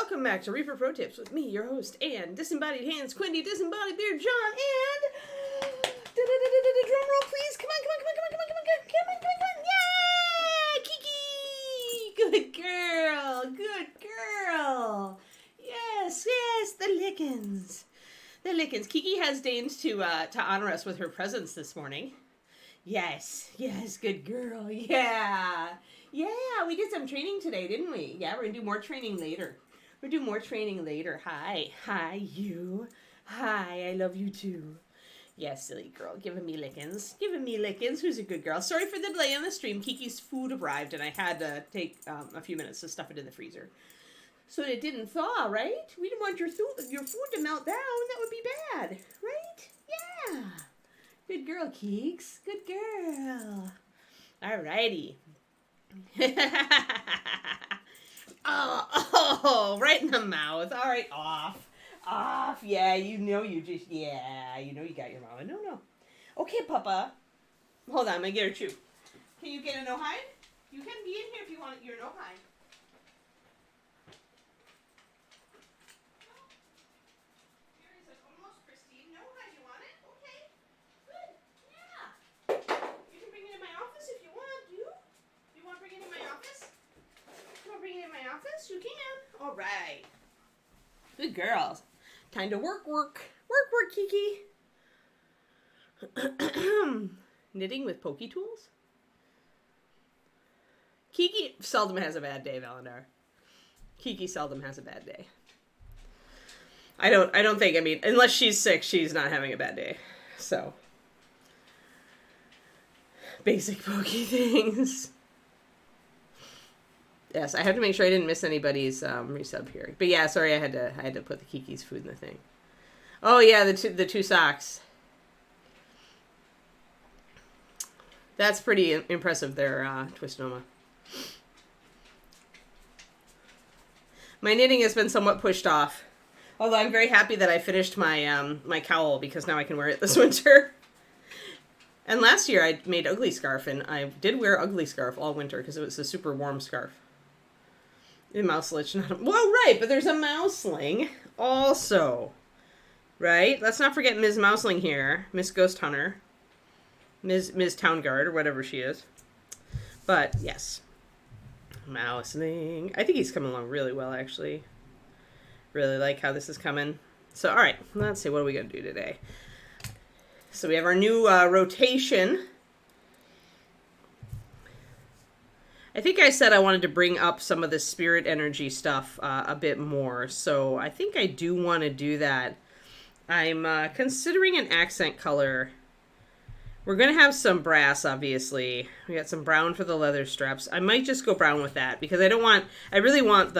welcome back to Reaper Pro Tips with me, your host, and Disembodied Hands, Quindy, Disembodied Beard, John, and... drum roll, please. Come on. Yay! Kiki! Good girl. Yes, the Lickens. The Lickens. Kiki has deigned to honor us with her presence this morning. Yes, good girl. Yeah, we did some training today, didn't we? Yeah, we're gonna do more training later. Hi, you. Hi, I love you too. Yes, silly girl, giving me lickens. Who's a good girl? Sorry for the delay on the stream. Kiki's food arrived, and I had to take a few minutes to stuff it in the freezer. So it didn't thaw, right? We didn't want your food to melt down. That would be bad, right? Yeah. Good girl, Keeks. Good girl. Alrighty. oh, right in the mouth. All right, off. Yeah, you know you got your mama. No. Okay, Papa. Hold on, I'm gonna get her chew. Can you get a no hide? You can be in here if you want your no hide. Here is an almost pristine no hide. You want it? Okay. Good. Yeah. You can bring it in my office if you want. You want to bring it in my office? You can. All right. Good girls. Time to work, Kiki. Knitting with pokey tools? Kiki seldom has a bad day, Valandar. Kiki seldom has a bad day. I don't think, unless she's sick, she's not having a bad day. So. Basic pokey things. Yes, I have to make sure I didn't miss anybody's resub here. But yeah, sorry, I had to put the Kiki's food in the thing. Oh yeah, the two socks. That's pretty impressive there, Twistnoma. My knitting has been somewhat pushed off. Although I'm very happy that I finished my my cowl because now I can wear it this winter. And last year I made Ugly Scarf, and I did wear Ugly Scarf all winter because it was a super warm scarf. A mouselich, well, right, but there's a mouseling also, right? Let's not forget Ms. Mouseling here, Miss Ghost Hunter, Ms. Town Guard, or whatever she is. But, yes, Mouseling. I think he's coming along really well, actually. Really like how this is coming. So, all right, let's see, what are we going to do today? So we have our new rotation. I think I said I wanted to bring up some of the spirit energy stuff a bit more, so I think I do want to do that. I'm considering an accent color. We're going to have some brass, obviously. We got some brown for the leather straps. I might just go brown with that, because I really want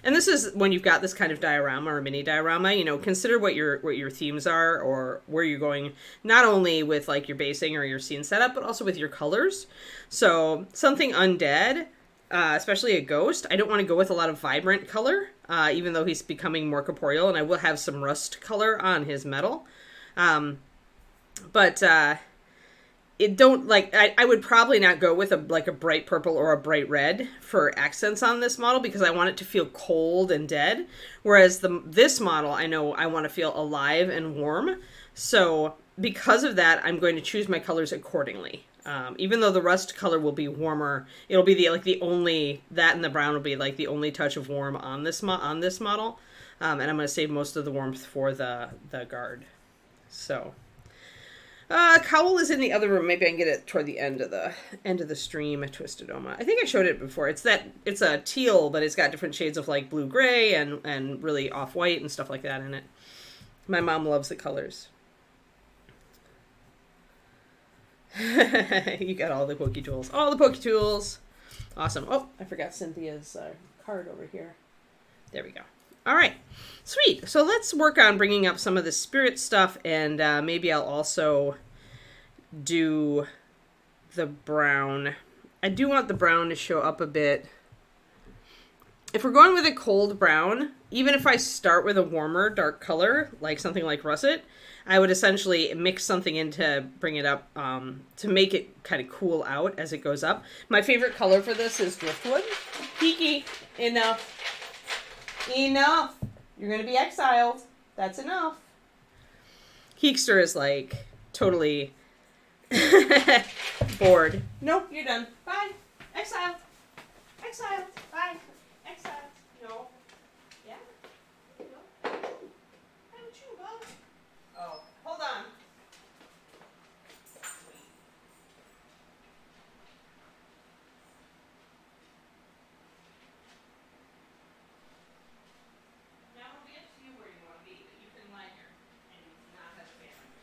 and this is when you've got this kind of diorama or mini diorama, consider what your themes are or where you're going, not only with like your basing or your scene setup, but also with your colors. So something undead, especially a ghost, I don't want to go with a lot of vibrant color, even though he's becoming more corporeal, and I will have some rust color on his metal. I would probably not go with a bright purple or a bright red for accents on this model because I want it to feel cold and dead. Whereas this model, I know I want to feel alive and warm. So because of that, I'm going to choose my colors accordingly. Even though the rust color will be warmer, it'll be that and the brown will be like the only touch of warm on this model. And I'm going to save most of the warmth for the guard. So. Cowl is in the other room. Maybe I can get it toward the end of the stream at Twistedoma. I think I showed it before. It's a teal, but it's got different shades of like blue-gray and really off-white and stuff like that in it. My mom loves the colors. You got all the Pokey Tools. All the Pokey Tools. Awesome. Oh, I forgot Cynthia's card over here. There we go. All right, sweet. So let's work on bringing up some of the spirit stuff, and maybe I'll also do the brown. I do want the brown to show up a bit. If we're going with a cold brown, even if I start with a warmer dark color, like something like russet, I would essentially mix something in to bring it up, to make it kind of cool out as it goes up. My favorite color for this is driftwood. Kiki, enough. Enough. You're going to be exiled. That's enough. Heekster is like totally bored. Nope, you're done. Bye. Exiled. Exiled. Bye. Exiled. No. Yeah? No. Haven't you, Bob? Oh, hold on. Now we'll get to you where you want to be, but you can lie here and not have a family.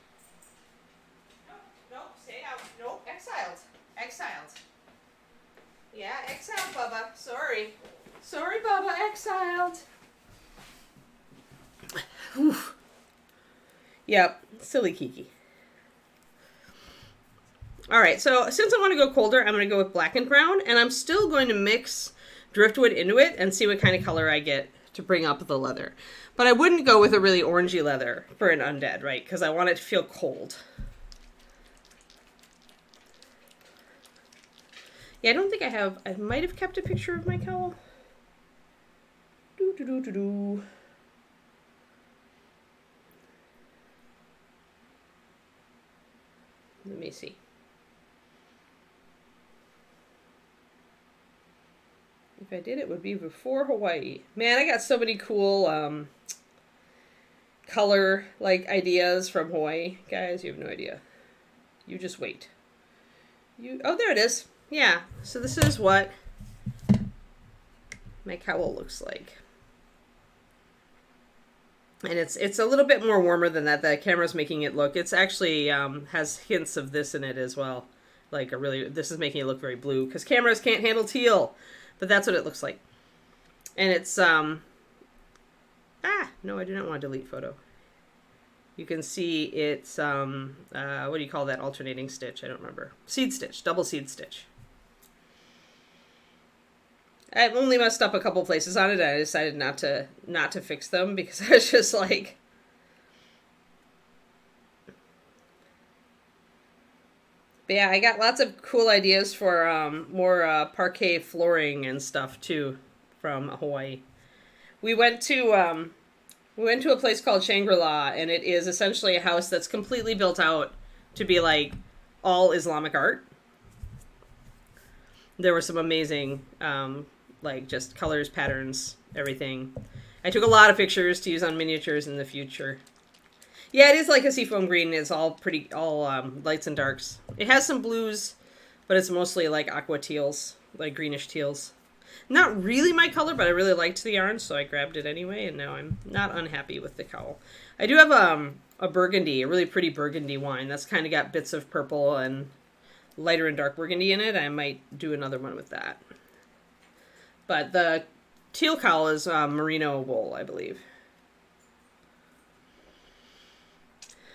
Nope, nope, stay out. Nope, exiled. Exiled. Yeah, exiled, Bubba. Sorry. Sorry, Bubba, exiled. Whew. Yep, silly Kiki. Alright, so since I want to go colder, I'm going to go with black and brown, and I'm still going to mix driftwood into it and see what kind of color I get to bring up the leather. But I wouldn't go with a really orangey leather for an undead, right? Because I want it to feel cold. Yeah, I don't think I have... I might have kept a picture of my cowl. Doo-doo-doo-doo-doo. Let me see. If I did, it would be before Hawaii. Man, I got so many cool color like ideas from Hawaii. Guys, you have no idea. You just wait. Oh, there it is. Yeah. So this is what my cowl looks like. And it's a little bit more warmer than that. The camera's making it look. It's actually has hints of this in it as well. Like this is making it look very blue because cameras can't handle teal. But that's what it looks like. And it's, no, I do not want to delete photo. You can see it's, what do you call that alternating stitch? I don't remember. Seed stitch, double seed stitch. I've only messed up a couple places on it. I decided not to fix them because I was just like, but yeah, I got lots of cool ideas for more parquet flooring and stuff too from Hawaii. We went to a place called Shangri-La, and it is essentially a house that's completely built out to be like all Islamic art. There were some amazing like just colors, patterns, everything. I took a lot of pictures to use on miniatures in the future. Yeah, it is like a seafoam green. It's all lights and darks. It has some blues, but it's mostly like aqua teals, like greenish teals. Not really my color, but I really liked the yarn, so I grabbed it anyway, and now I'm not unhappy with the cowl. I do have a burgundy, a really pretty burgundy wine. That's kind of got bits of purple and lighter and dark burgundy in it. I might do another one with that. But the teal cowl is merino wool, I believe.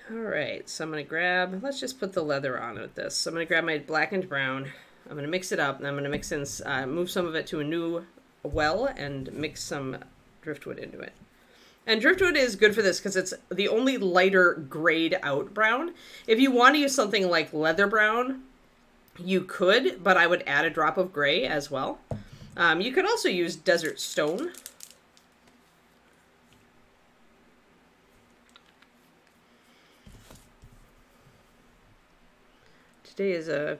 Alright, so I'm going to grab, let's just put the leather on with this. So I'm going to grab my black and brown, I'm going to mix it up, and I'm going to mix in, move some of it to a new well, and mix some driftwood into it. And driftwood is good for this because it's the only lighter grayed out brown. If you want to use something like leather brown, you could, but I would add a drop of gray as well. You could also use desert stone. Today is a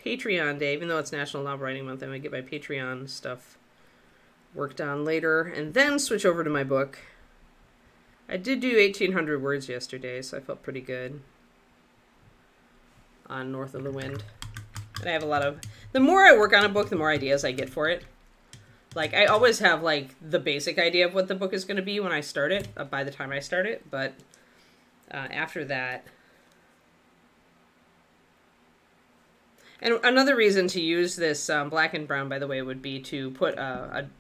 Patreon day, even though it's National Novel Writing Month. I'm going to get my Patreon stuff worked on later and then switch over to my book. I did do 1,800 words yesterday, so I felt pretty good on North of the Wind. And I have a lot of... The more I work on a book, the more ideas I get for it. Like, I always have, like, the basic idea of what the book is going to be when I start it, by the time I start it, but after that... And another reason to use this black and brown, by the way, would be to put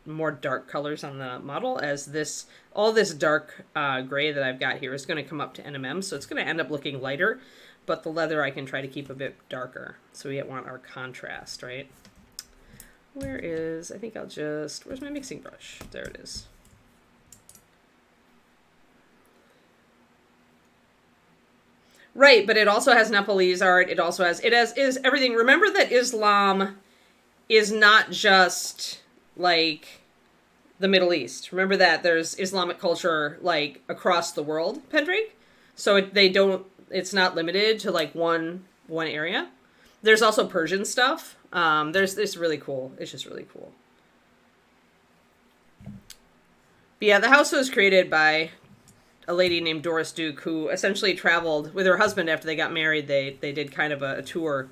more dark colors on the model, as all this dark gray that I've got here is going to come up to NMM, so it's going to end up looking lighter, but the leather I can try to keep a bit darker, so we want our contrast, right? I think I'll just, where's my mixing brush? There it is. Right, but it also has Nepalese art. It is everything. Remember that Islam is not just like the Middle East. Remember that there's Islamic culture like across the world, Pendrake. So they don't. It's not limited to like one area. There's also Persian stuff. There's it's really cool. It's just really cool. But yeah, the house was created by a lady named Doris Duke, who essentially traveled with her husband after they got married. They did kind of a tour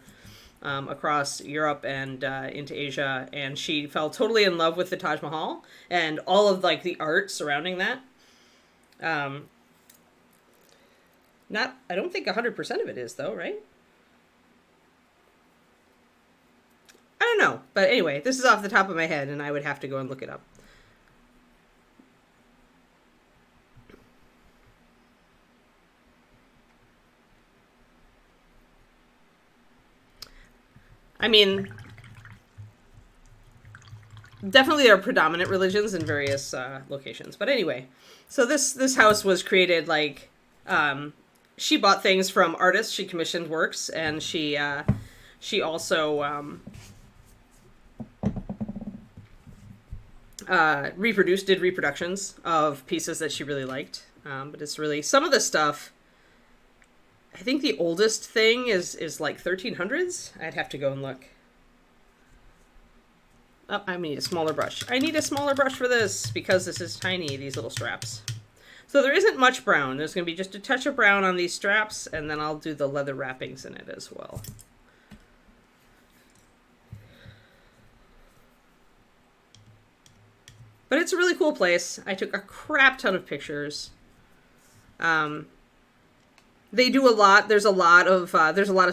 across Europe and into Asia, and she fell totally in love with the Taj Mahal and all of like the art surrounding that. Not, I don't think 100% of it is though, right? I don't know, but anyway, this is off the top of my head, and I would have to go and look it up. I mean, definitely there are predominant religions in various locations. But anyway, so this house was created like she bought things from artists. She commissioned works, and she also did reproductions of pieces that she really liked. But it's really some of the stuff. I think the oldest thing is like 1300s. I'd have to go and look. Oh, I need a smaller brush. I need a smaller brush for this because this is tiny, these little straps. So there isn't much brown. There's going to be just a touch of brown on these straps, and then I'll do the leather wrappings in it as well. But it's a really cool place. I took a crap ton of pictures. They do a lot. There's a lot of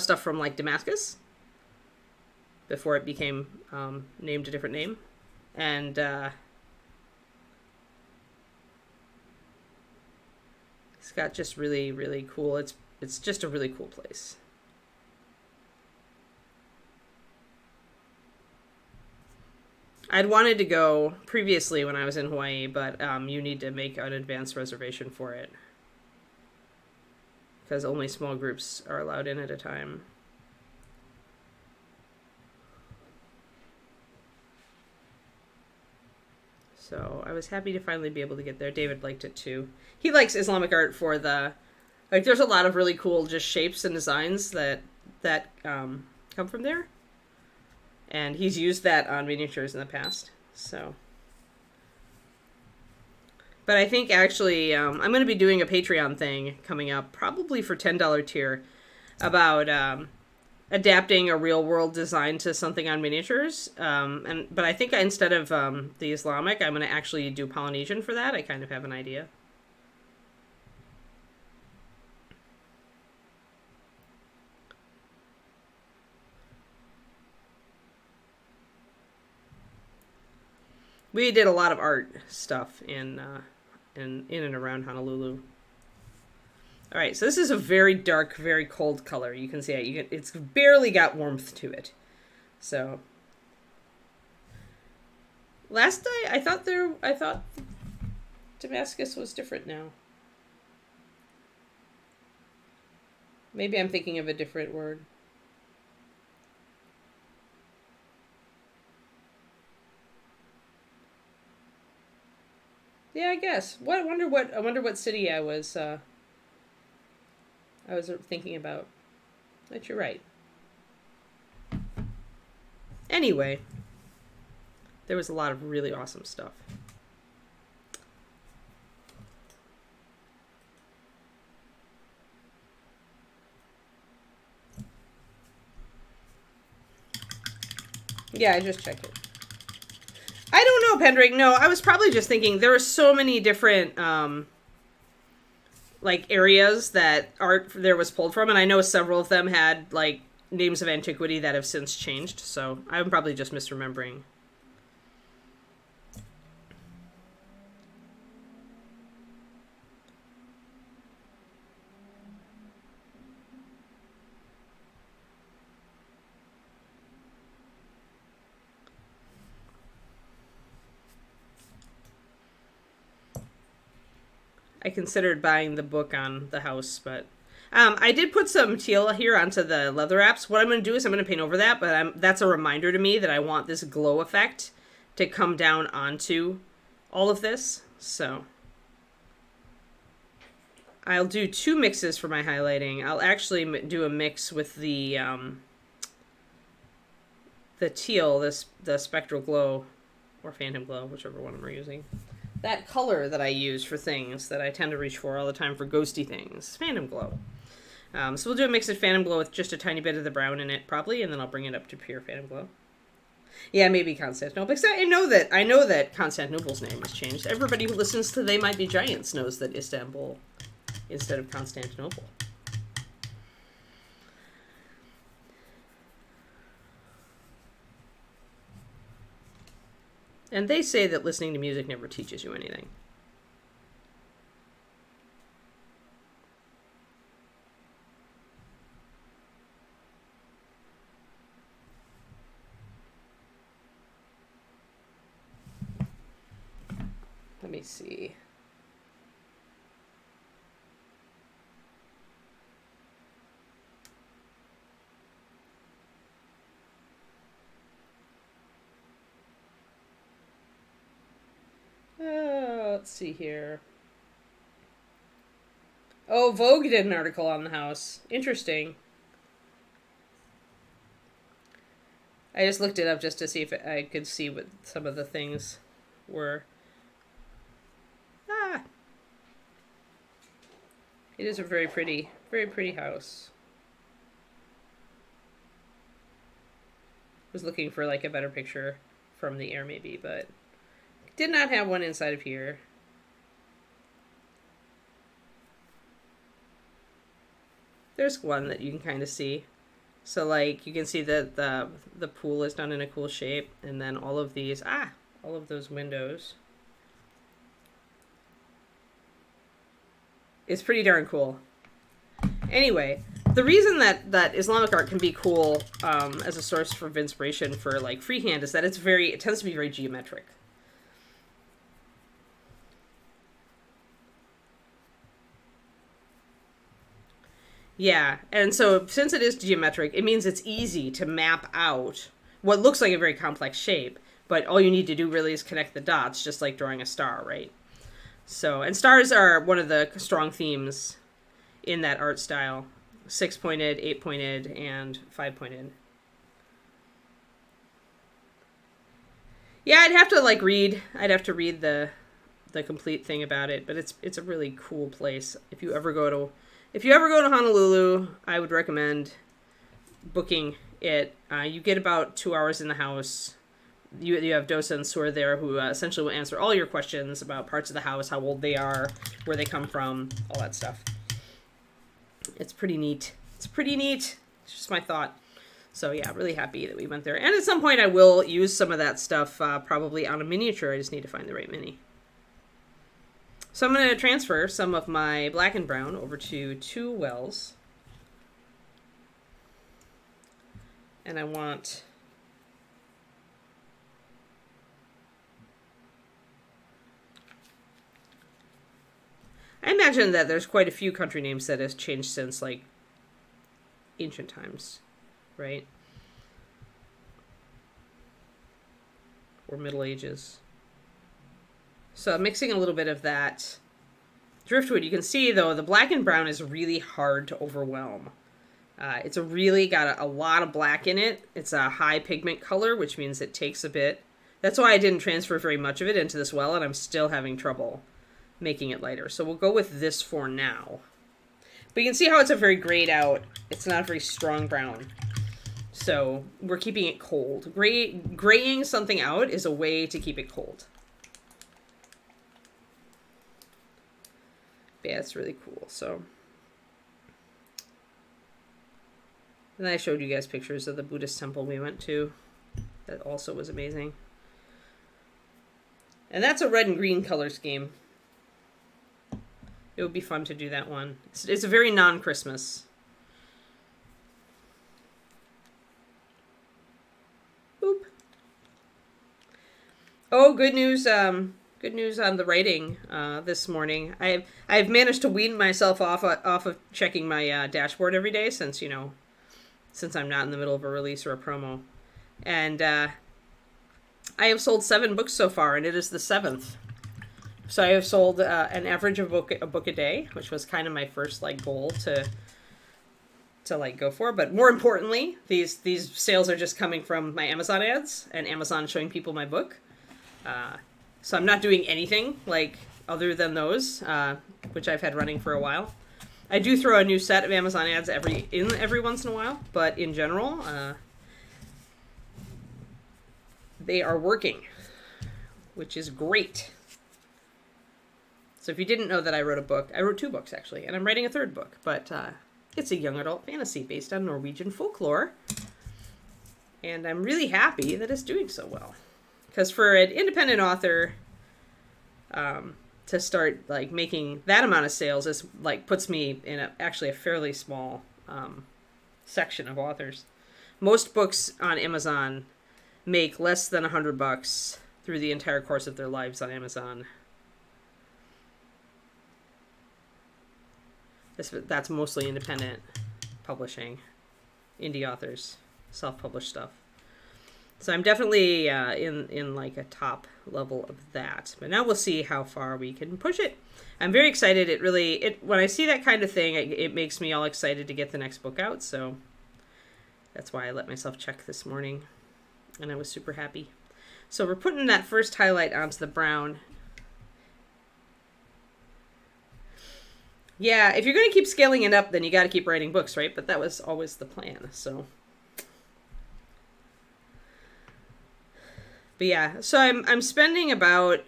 stuff from like Damascus before it became named a different name, and it's got just really, really cool. It's just a really cool place. I'd wanted to go previously when I was in Hawaii, but you need to make an advance reservation for it, because only small groups are allowed in at a time. So I was happy to finally be able to get there. David liked it too. He likes Islamic art for the, like, there's a lot of really cool just shapes and designs that come from there. And he's used that on miniatures in the past. So, but I think actually I'm going to be doing a Patreon thing coming up, probably for $10 tier, about adapting a real world design to something on miniatures. But I think instead of the Islamic, I'm going to actually do Polynesian for that. I kind of have an idea. We did a lot of art stuff in and around Honolulu. All right, so this is a very dark, very cold color. You can see it. It's barely got warmth to it. So last night I thought Damascus was different now. Maybe I'm thinking of a different word. Yeah, I guess. I wonder what city I was thinking about. But you're right. Anyway, there was a lot of really awesome stuff. Yeah, I just checked it. I don't know, Pendrake. No, I was probably just thinking there are so many different like areas that art there was pulled from, and I know several of them had like names of antiquity that have since changed, so I'm probably just misremembering. I considered buying the book on the house, but I did put some teal here onto the leather wraps. What I'm going to do is I'm going to paint over that, but that's a reminder to me that I want this glow effect to come down onto all of this. So I'll do 2 mixes for my highlighting. I'll actually do a mix with the teal, the Spectral Glow, or Phantom Glow, whichever one I'm using. That color that I use for things that I tend to reach for all the time for ghosty things, Phantom Glow. So we'll do a mix of Phantom Glow with just a tiny bit of the brown in it, probably, and then I'll bring it up to pure Phantom Glow. Yeah, maybe Constantinople. Because I know that Constantinople's name has changed. Everybody who listens to They Might Be Giants knows that Istanbul instead of Constantinople. And they say that listening to music never teaches you anything. Let me see. Let's see here. Oh, Vogue did an article on the house. Interesting. I just looked it up just to see if I could see what some of the things were. It is a very pretty house. Was looking for like a better picture from the air maybe, but did not have one inside of here. There's one that you can kind of see. So like you can see that the pool is done in a cool shape, and then all of these, all of those windows. It's pretty darn cool. Anyway, the reason that Islamic art can be cool as a source of inspiration for like freehand is that it tends to be very geometric. Yeah, and so since it is geometric, it means it's easy to map out what looks like a very complex shape, but all you need to do really is connect the dots, just like drawing a star, right? So, and stars are one of the strong themes in that art style. 6-pointed, 8-pointed, and 5-pointed. Yeah, I'd have to read the complete thing about it, but it's a really cool place. If you ever go to Honolulu, I would recommend booking it. You get about 2 hours in the house. You have docents who are there who essentially will answer all your questions about parts of the house, how old they are, where they come from, all that stuff. It's pretty neat. It's just my thought. So yeah, really happy that we went there. And at some point I will use some of that stuff probably on a miniature. I just need to find the right mini. So I'm going to transfer some of my black and brown over to 2 wells. And I imagine that there's quite a few country names that has changed since, like, ancient times, right? Or Middle Ages. So I'm mixing a little bit of that driftwood. You can see, though, the black and brown is really hard to overwhelm. It's really got a lot of black in it. It's a high pigment color, which means it takes a bit. That's why I didn't transfer very much of it into this well, and I'm still having trouble making it lighter. So we'll go with this for now. But you can see how it's a very grayed out. It's not a very strong brown. So we're keeping it cold. Graying something out is a way to keep it cold. But yeah, it's really cool. So, and I showed you guys pictures of the Buddhist temple we went to. That also was amazing. And that's a red and green color scheme. It would be fun to do that one. It's a very non-Christmas. Boop. Oh, good news. Good news on the writing this morning. I've managed to wean myself off of checking my dashboard every day since I'm not in the middle of a release or a promo, and I have sold 7 books so far, and it is the 7th. So I have sold an average of a book a day, which was kind of my first like goal to like go for. But more importantly, these sales are just coming from my Amazon ads and Amazon showing people my book. So I'm not doing anything like other than those, which I've had running for a while. I do throw a new set of Amazon ads every once in a while, but in general, they are working, which is great. So if you didn't know that I wrote 2 books actually, and I'm writing a 3rd book, but it's a young adult fantasy based on Norwegian folklore. And I'm really happy that it's doing so well. Because for an independent author, to start like making that amount of sales is like puts me in actually a fairly small section of authors. Most books on Amazon make less than $100 through the entire course of their lives on Amazon. That's mostly independent publishing, indie authors, self-published stuff. So I'm definitely in like a top level of that. But now we'll see how far we can push it. I'm very excited. When I see that kind of thing, it makes me all excited to get the next book out. So that's why I let myself check this morning. And I was super happy. So we're putting that first highlight onto the brown. Yeah, if you're going to keep scaling it up, then you got to keep writing books, right? But that was always the plan, so. But yeah, so I'm spending about,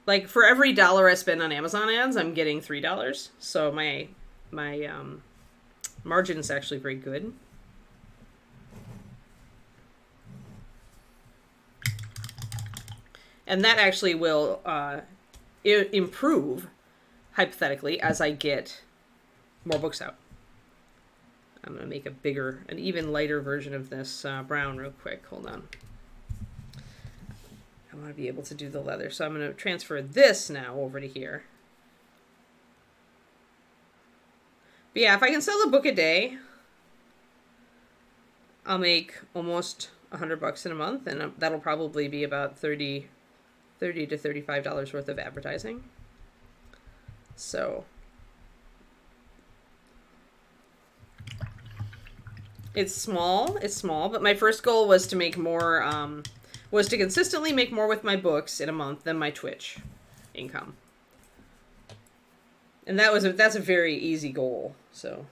like, for every $1 I spend on Amazon ads, I'm getting $3. So my margin is actually very good. And that actually will improve, hypothetically, as I get more books out. I'm going to make an even lighter version of this brown real quick. Hold on. I want to be able to do the leather. So I'm going to transfer this now over to here. But yeah, if I can sell a book a day, I'll make almost $100 in a month. And that'll probably be about $30 to $35 worth of advertising. So it's small, but my first goal was to make more, was to consistently make more with my books in a month than my Twitch income. And that's a very easy goal, so.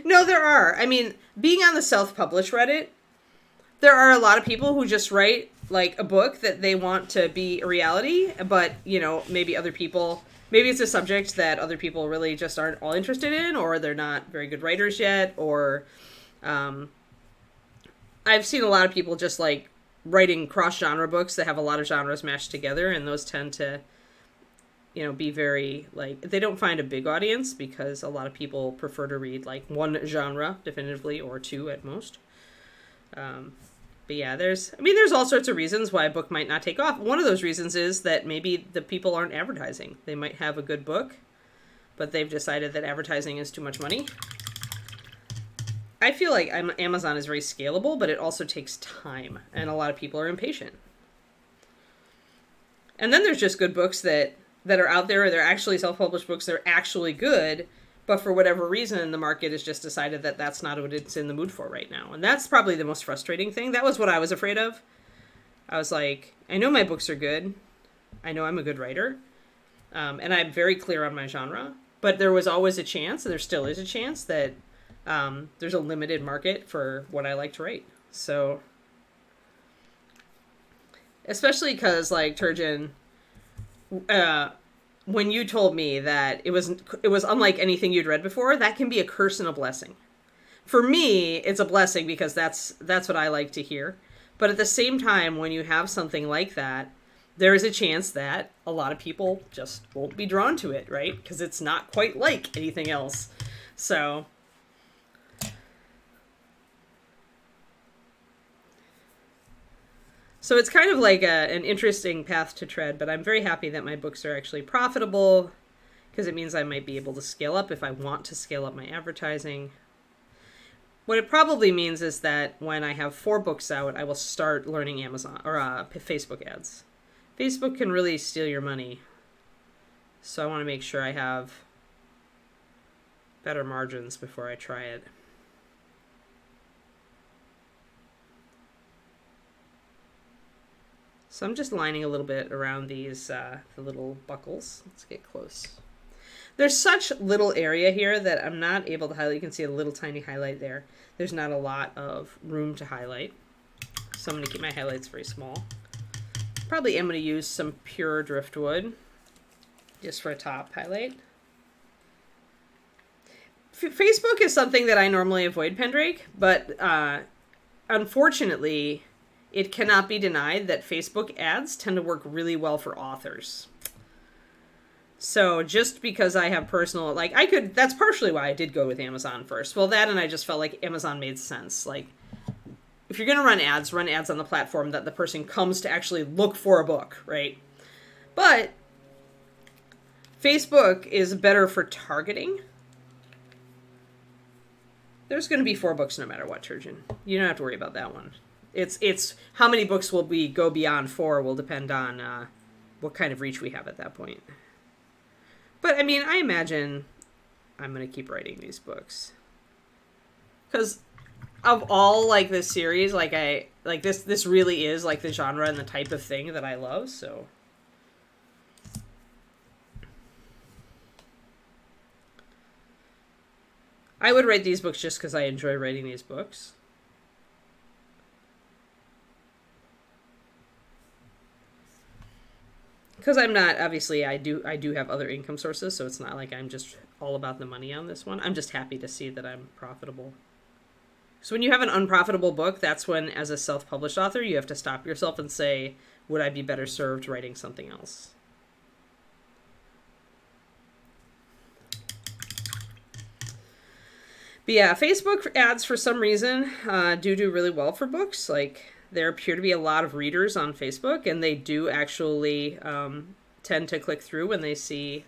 No, there are. I mean, being on the self-publish Reddit, there are a lot of people who just write like a book that they want to be a reality, but maybe it's a subject that other people really just aren't all interested in, or they're not very good writers yet, or I've seen a lot of people just like writing cross-genre books that have a lot of genres mashed together, and those tend to be very, like, they don't find a big audience because a lot of people prefer to read like one genre definitively, or 2 at most. But yeah, there's all sorts of reasons why a book might not take off. One of those reasons is that maybe the people aren't advertising. They might have a good book, but they've decided that advertising is too much money. I feel like Amazon is very scalable, but it also takes time, and a lot of people are impatient. And then there's just good books that are out there, or they're actually self-published books that are actually good, but for whatever reason, the market has just decided that that's not what it's in the mood for right now. And that's probably the most frustrating thing. That was what I was afraid of. I was like, I know my books are good. I know I'm a good writer. And I'm very clear on my genre. But there was always a chance, and there still is a chance, that there's a limited market for what I like to write. So, especially because, like, Turgeon, when you told me that it was unlike anything you'd read before, that can be a curse and a blessing. For me, it's a blessing because that's what I like to hear. But at the same time, when you have something like that, there is a chance that a lot of people just won't be drawn to it, right? Because it's not quite like anything else. So it's kind of like an interesting path to tread, but I'm very happy that my books are actually profitable, because it means I might be able to scale up if I want to scale up my advertising. What it probably means is that when I have 4 books out, I will start learning Amazon or Facebook ads. Facebook can really steal your money. So I want to make sure I have better margins before I try it. So I'm just lining a little bit around these the little buckles. Let's get close. There's such little area here that I'm not able to highlight. You can see a little tiny highlight there. There's not a lot of room to highlight. So I'm going to keep my highlights very small. Probably am going to use some pure driftwood just for a top highlight. Facebook is something that I normally avoid, Pendrake, but unfortunately, it cannot be denied that Facebook ads tend to work really well for authors. So just because I have personal, like that's partially why I did go with Amazon first. Well, that and I just felt like Amazon made sense. Like if you're going to run ads on the platform that the person comes to actually look for a book, right? But Facebook is better for targeting. There's going to be 4 books no matter what, Turgeon. You don't have to worry about that one. It's how many books will we go beyond 4 will depend on what kind of reach we have at that point. But I mean, I imagine I'm going to keep writing these books. Because of all like this series, this really is like the genre and the type of thing that I love, so I would write these books just because I enjoy writing these books. Because I'm not, obviously, I do have other income sources, so it's not like I'm just all about the money on this one. I'm just happy to see that I'm profitable. So when you have an unprofitable book, that's when, as a self-published author, you have to stop yourself and say, would I be better served writing something else? But yeah, Facebook ads, for some reason, do really well for books. Like, there appear to be a lot of readers on Facebook, and they do actually tend to click through when they see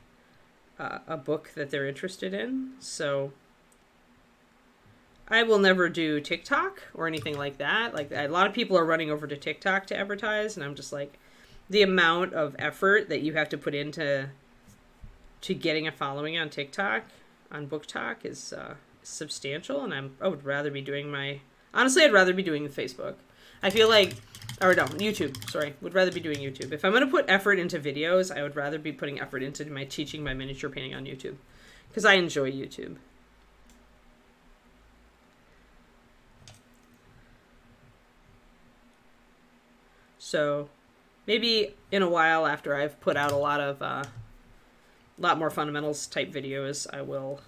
a book that they're interested in. So I will never do TikTok or anything like that. Like, a lot of people are running over to TikTok to advertise, and I'm just like, the amount of effort that you have to put into getting a following on TikTok, on Book Talk, is substantial, and I would rather be doing honestly, I'd rather be doing Facebook. I feel like, or no, YouTube, sorry. Would rather be doing YouTube. If I'm going to put effort into videos, I would rather be putting effort into teaching my miniature painting on YouTube. Because I enjoy YouTube. So, maybe in a while after I've put out a lot more fundamentals type videos, I will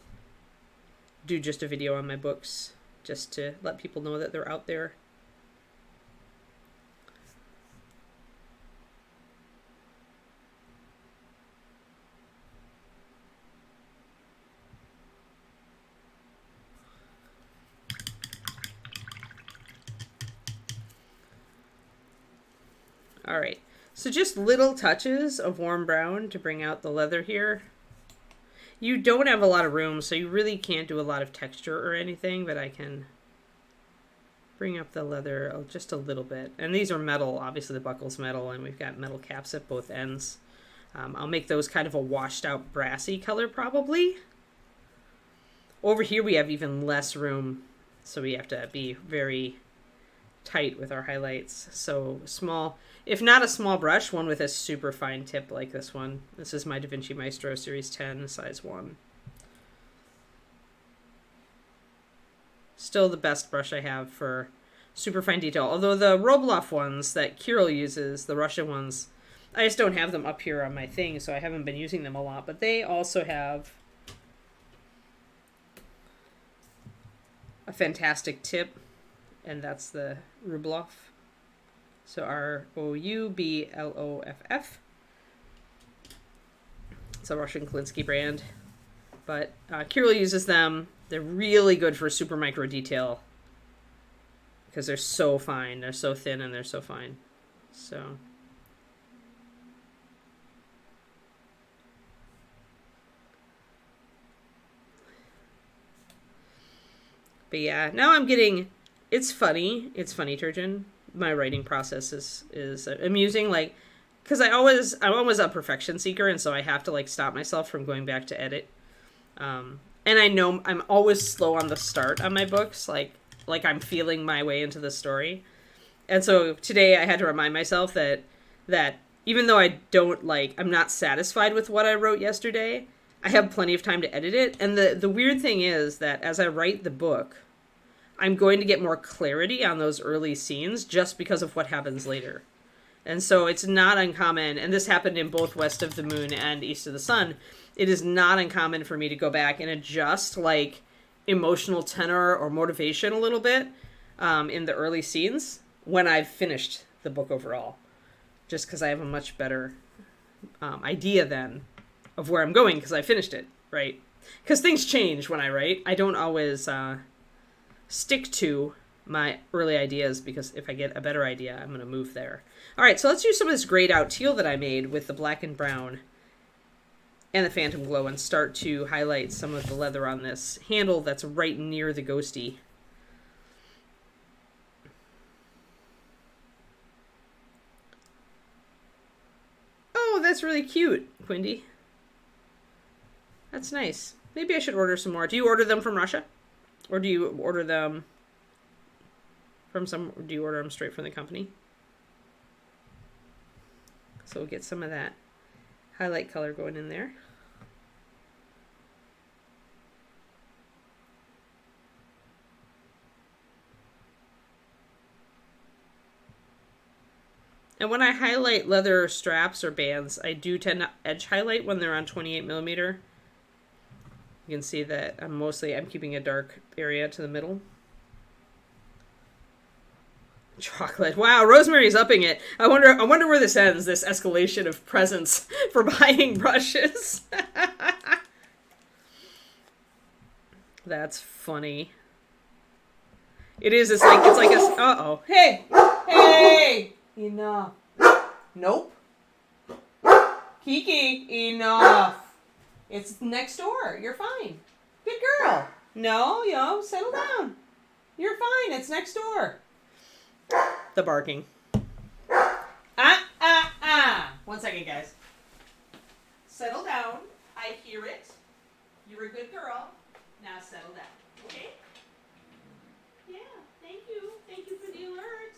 do just a video on my books, just to let people know that they're out there. All right, so just little touches of warm brown to bring out the leather here. You don't have a lot of room, so you really can't do a lot of texture or anything, but I can bring up the leather just a little bit. And these are metal, obviously the buckle's metal, and we've got metal caps at both ends. I'll make those kind of a washed out brassy color probably. Over here we have even less room, so we have to be very tight with our highlights. So small, if not a small brush, one with a super fine tip like this one. This is my Da Vinci Maestro Series 10, size 1. Still the best brush I have for super fine detail. Although the Robloff ones that Kirill uses, the Russian ones, I just don't have them up here on my thing, so I haven't been using them a lot. But they also have a fantastic tip, and that's the Rubloff. So Roubloff. It's a Russian Klinsky brand. But Kirill uses them. They're really good for super micro detail because they're so fine. They're so thin and they're so fine. So But yeah, now I'm getting, it's funny. It's funny, Turgeon. My writing process is amusing. Like, because I'm always a perfection seeker. And so I have to like stop myself from going back to edit. And I know I'm always slow on the start on my books. Like I'm feeling my way into the story. And so today I had to remind myself that even though I don't like, I'm not satisfied with what I wrote yesterday, I have plenty of time to edit it. And the weird thing is that as I write the book, I'm going to get more clarity on those early scenes just because of what happens later. And so it's not uncommon, and this happened in both West of the Moon and East of the Sun, it is not uncommon for me to go back and adjust like emotional tenor or motivation a little bit in the early scenes when I've finished the book overall. Just because I have a much better idea then of where I'm going because I finished it, right? Because things change when I write. I don't always stick to my early ideas because if I get a better idea, I'm going to move there. All right, so let's use some of this grayed out teal that I made with the black and brown and the Phantom Glow and start to highlight some of the leather on this handle that's right near the ghosty. Oh, that's really cute, Quindy. That's nice. Maybe I should order some more. Do you order them from Russia? Or do you order them from do you order them straight from the company? So we'll get some of that highlight color going in there. And when I highlight leather straps or bands, I do tend to edge highlight when they're on 28mm. You can see that I'm keeping a dark area to the middle. Chocolate. Wow, Rosemary's upping it. I wonder where this ends, this escalation of presents for buying brushes. That's funny. It is, it's like a, uh-oh. Hey! Enough. Nope. Kiki, enough. It's next door. You're fine. Good girl. No, settle down. You're fine. It's next door. The barking. One second, guys. Settle down. I hear it. You're a good girl. Now settle down. Okay? Yeah, thank you. Thank you for the alert.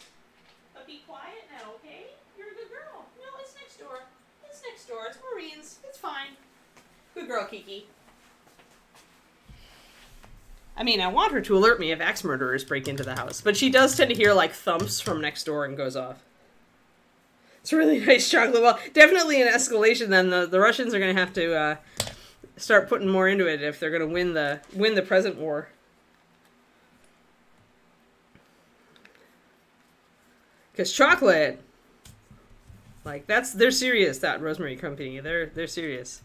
But be quiet now, okay? You're a good girl. No, it's next door. It's next door. It's Maureen's. It's fine. Good girl, Kiki. I mean, I want her to alert me if axe murderers break into the house, but she does tend to hear, like, thumps from next door and goes off. It's a really nice chocolate. Well, definitely an escalation then. The Russians are going to have to start putting more into it if they're going to win the present war. Because chocolate, like, they're serious, that Rosemary Company. They're serious.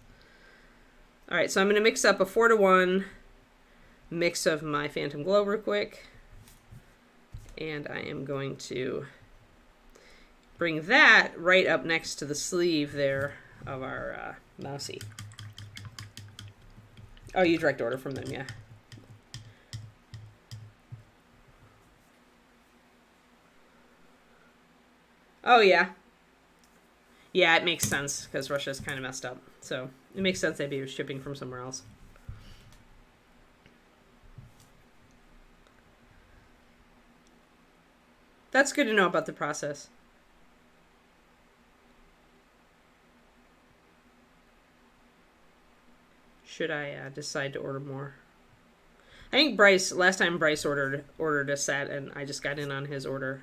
All right, so I'm going to mix up a 4-to-1 mix of my Phantom Glow real quick. And I am going to bring that right up next to the sleeve there of our Mousy. Oh, you direct order from them, yeah. Oh, yeah. Yeah, it makes sense, because Russia's kind of messed up. So, it makes sense they'd be shipping from somewhere else. That's good to know about the process. Should I decide to order more? I think last time Bryce ordered a set, and I just got in on his order.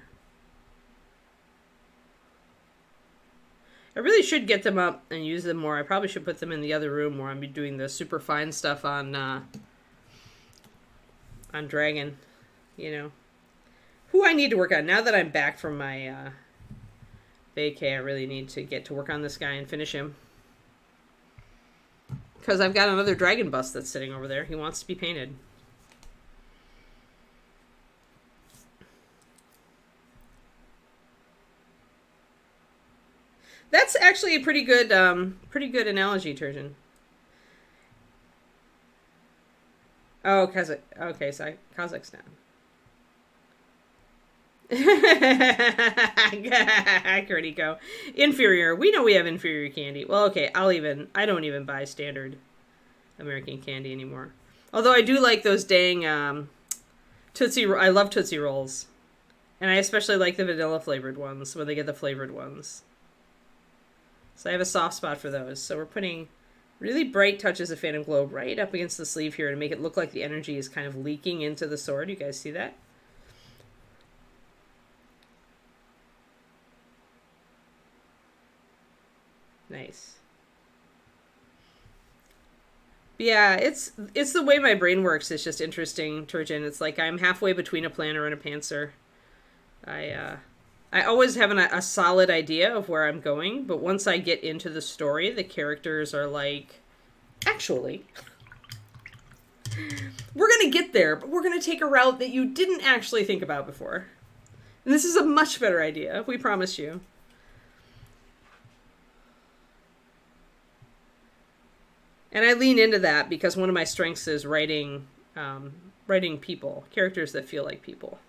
I really should get them up and use them more. I probably should put them in the other room where I'm doing the super fine stuff on Dragon, you know. Who I need to work on. Now that I'm back from my vacay, I really need to get to work on this guy and finish him. Because I've got another dragon bust that's sitting over there. He wants to be painted. That's actually a pretty good analogy, Turgeon. Oh, okay, so Kazakhstan. Critico. Inferior. We know we have inferior candy. Well, okay, I don't even buy standard American candy anymore. Although I do like those dang Tootsie. I love Tootsie Rolls, and I especially like the vanilla flavored ones when they get the flavored ones. So I have a soft spot for those. So we're putting really bright touches of Phantom Glow right up against the sleeve here to make it look like the energy is kind of leaking into the sword. You guys see that? Nice. But yeah, it's the way my brain works. It's just interesting, Turgeon. It's like I'm halfway between a planner and a pantser. I always have a solid idea of where I'm going, but once I get into the story, the characters are like, actually, we're gonna get there, but we're gonna take a route that you didn't actually think about before. And this is a much better idea, we promise you. And I lean into that because one of my strengths is writing people, characters that feel like people.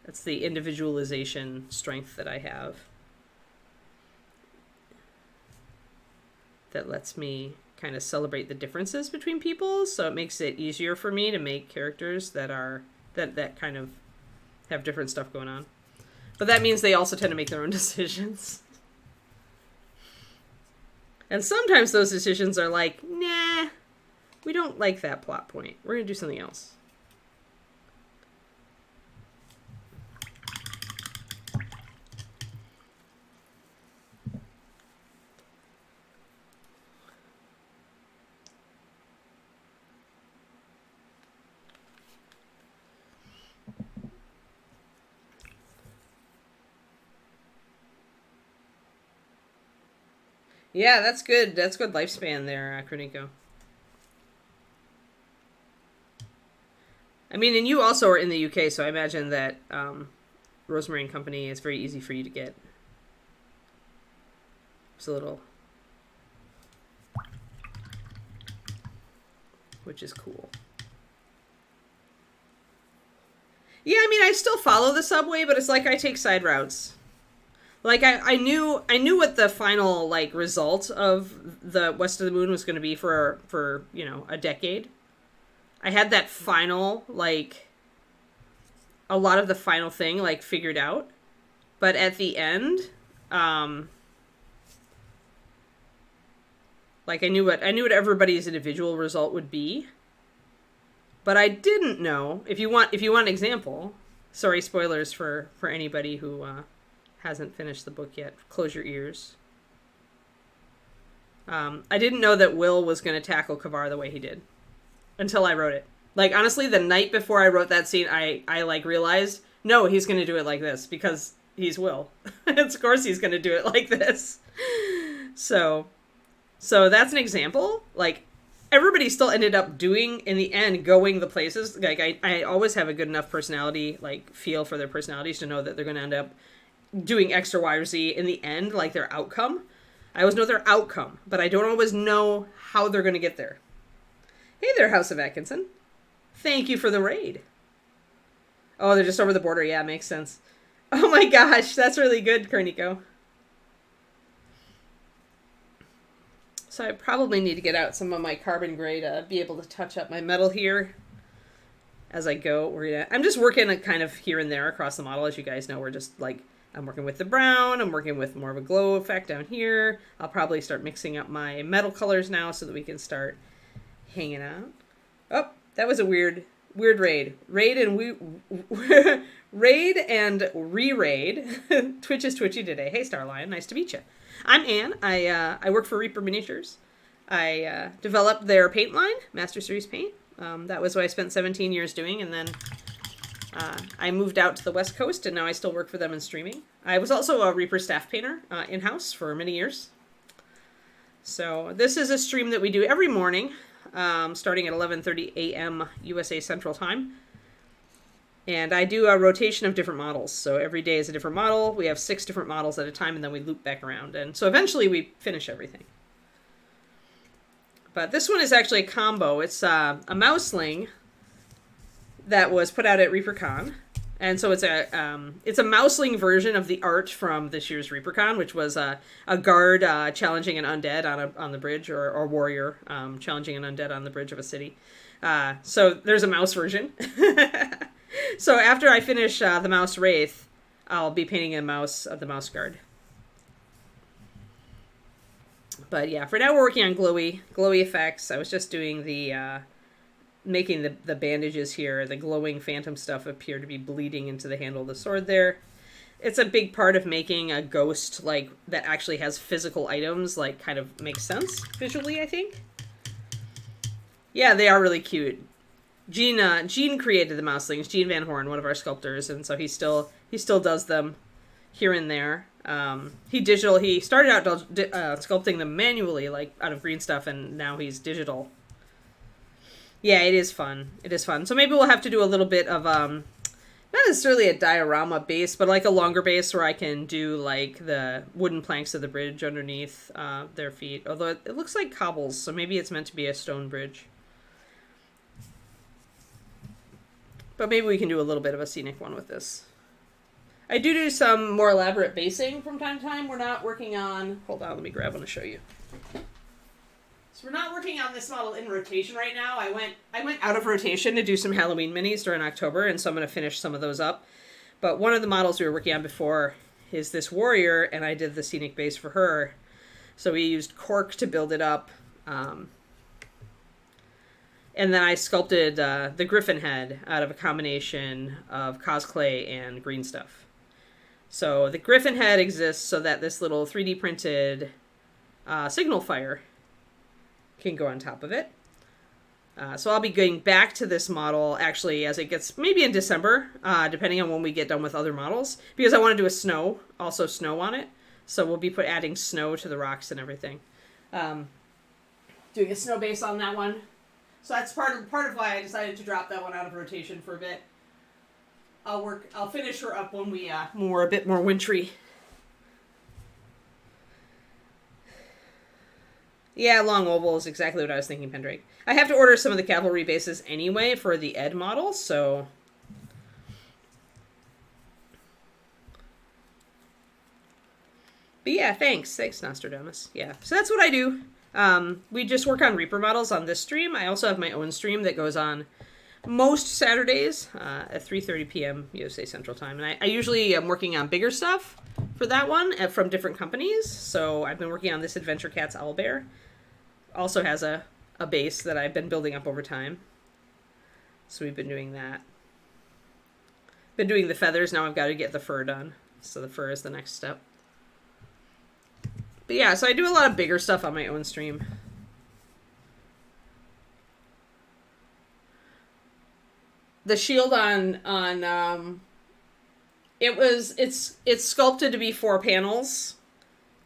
That's the individualization strength that I have. That lets me kind of celebrate the differences between people, so it makes it easier for me to make characters that kind of have different stuff going on. But that means they also tend to make their own decisions. And sometimes those decisions are like, nah, we don't like that plot point. We're going to do something else. Yeah, that's good. That's good lifespan there, Kroniko. I mean, and you also are in the UK, so I imagine that Rosemary and Company is very easy for you to get. It's a little... which is cool. Yeah, I mean, I still follow the subway, but it's like I take side routes. Like, I knew what the final, like, result of the West of the Moon was going to be for, you know, a decade. I had that final, like, a lot of the final thing, like, figured out. But at the end, like, I knew what everybody's individual result would be. But I didn't know, if you want an example, sorry, spoilers for anybody who, hasn't finished the book yet. Close your ears. I didn't know that Will was going to tackle Kavar the way he did until I wrote it. Like, honestly, the night before I wrote that scene, I like realized, no, he's going to do it like this because he's Will. Of course he's going to do it like this. So that's an example. Like, everybody still ended up doing, in the end, going the places. Like, I always have a good enough personality, like, feel for their personalities to know that they're going to end up doing X or Y or Z in the end, like their outcome. I always know their outcome, but I don't always know how they're going to get there. Hey there, House of Atkinson. Thank you for the raid. Oh, they're just over the border. Yeah, makes sense. Oh my gosh, that's really good, Kerniko. So I probably need to get out some of my carbon gray to be able to touch up my metal here as I go. I'm just working kind of here and there across the model. As you guys know, we're just like, I'm working with the brown. I'm working with more of a glow effect down here. I'll probably start mixing up my metal colors now so that we can start hanging out. Oh, that was a weird raid. Raid and re-raid. Twitch is twitchy today. Hey, Starlion. Nice to meet you. I'm Anne. I work for Reaper Miniatures. I developed their paint line, Master Series Paint. That was what I spent 17 years doing, and then I moved out to the West Coast, and now I still work for them in streaming. I was also a Reaper staff painter in-house for many years. So this is a stream that we do every morning, starting at 11:30 a.m. USA Central Time. And I do a rotation of different models. So every day is a different model. We have 6 different models at a time, and then we loop back around. And so eventually we finish everything. But this one is actually a combo. It's a Mousling that was put out at Reapercon. And so it's a Mouseling version of the art from this year's Reapercon, which was a guard challenging an undead on the bridge, or warrior challenging an undead on the bridge of a city. So there's a mouse version. So after I finish the Mouse Wraith, I'll be painting a mouse of the Mouse Guard. But yeah, for now we're working on glowy effects. I was just doing the making the bandages here. The glowing phantom stuff appear to be bleeding into the handle of the sword there. It's a big part of making a ghost like that actually has physical items, like kind of makes sense visually, I think. Yeah, they are really cute. Gene created the Mouslings, Gene Van Horn, one of our sculptors, and so he still does them here and there. He started out sculpting them manually, like out of green stuff, and now he's digital. Yeah, it is fun. It is fun. So maybe we'll have to do a little bit of not necessarily a diorama base, but like a longer base where I can do like the wooden planks of the bridge underneath their feet. Although it looks like cobbles, so maybe it's meant to be a stone bridge. But maybe we can do a little bit of a scenic one with this. I do some more elaborate basing from time to time. We're not working on... Hold on, let me grab one to show you. So we're not working on this model in rotation right now. I went out of rotation to do some Halloween minis during October, and so I'm going to finish some of those up. But one of the models we were working on before is this warrior, and I did the scenic base for her. So we used cork to build it up. And then I sculpted the griffin head out of a combination of cosplay and green stuff. So the griffin head exists so that this little 3D printed signal fire can go on top of it. So I'll be going back to this model actually as it gets, maybe in December, depending on when we get done with other models, because I want to do snow on it. So we'll be adding snow to the rocks and everything. Doing a snow base on that one. So that's part of why I decided to drop that one out of rotation for a bit. I'll finish her up when we're a bit more wintry. Yeah, long oval is exactly what I was thinking, Pendrake. I have to order some of the cavalry bases anyway for the Ed model, so... But yeah, thanks, Nostradamus. Yeah, so that's what I do. We just work on Reaper models on this stream. I also have my own stream that goes on most Saturdays at 3:30 p.m. USA Central Time. And I usually am working on bigger stuff for that one from different companies. So I've been working on this Adventure Cats Owlbear. Also has a base that I've been building up over time. So we've been doing that. Been doing the feathers. Now I've got to get the fur done. So the fur is the next step. But yeah, so I do a lot of bigger stuff on my own stream. The shield it's sculpted to be 4 panels,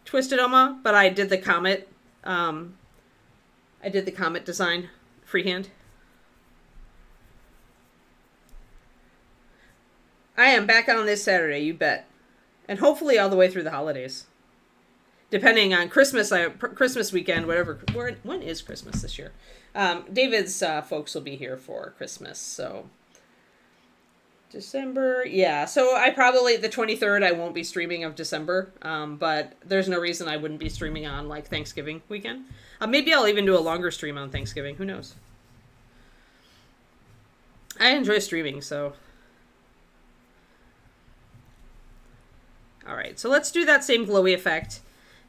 Twisted Oma, but I did the comet. I did the comet design freehand. I am back on this Saturday, you bet, and hopefully all the way through the holidays. Depending on Christmas weekend, whatever. When is Christmas this year? David's folks will be here for Christmas, so December. Yeah, so I probably the 23rd I won't be streaming of December, but there's no reason I wouldn't be streaming on like Thanksgiving weekend. Maybe I'll even do a longer stream on Thanksgiving. Who knows? I enjoy streaming, so. All right, so let's do that same glowy effect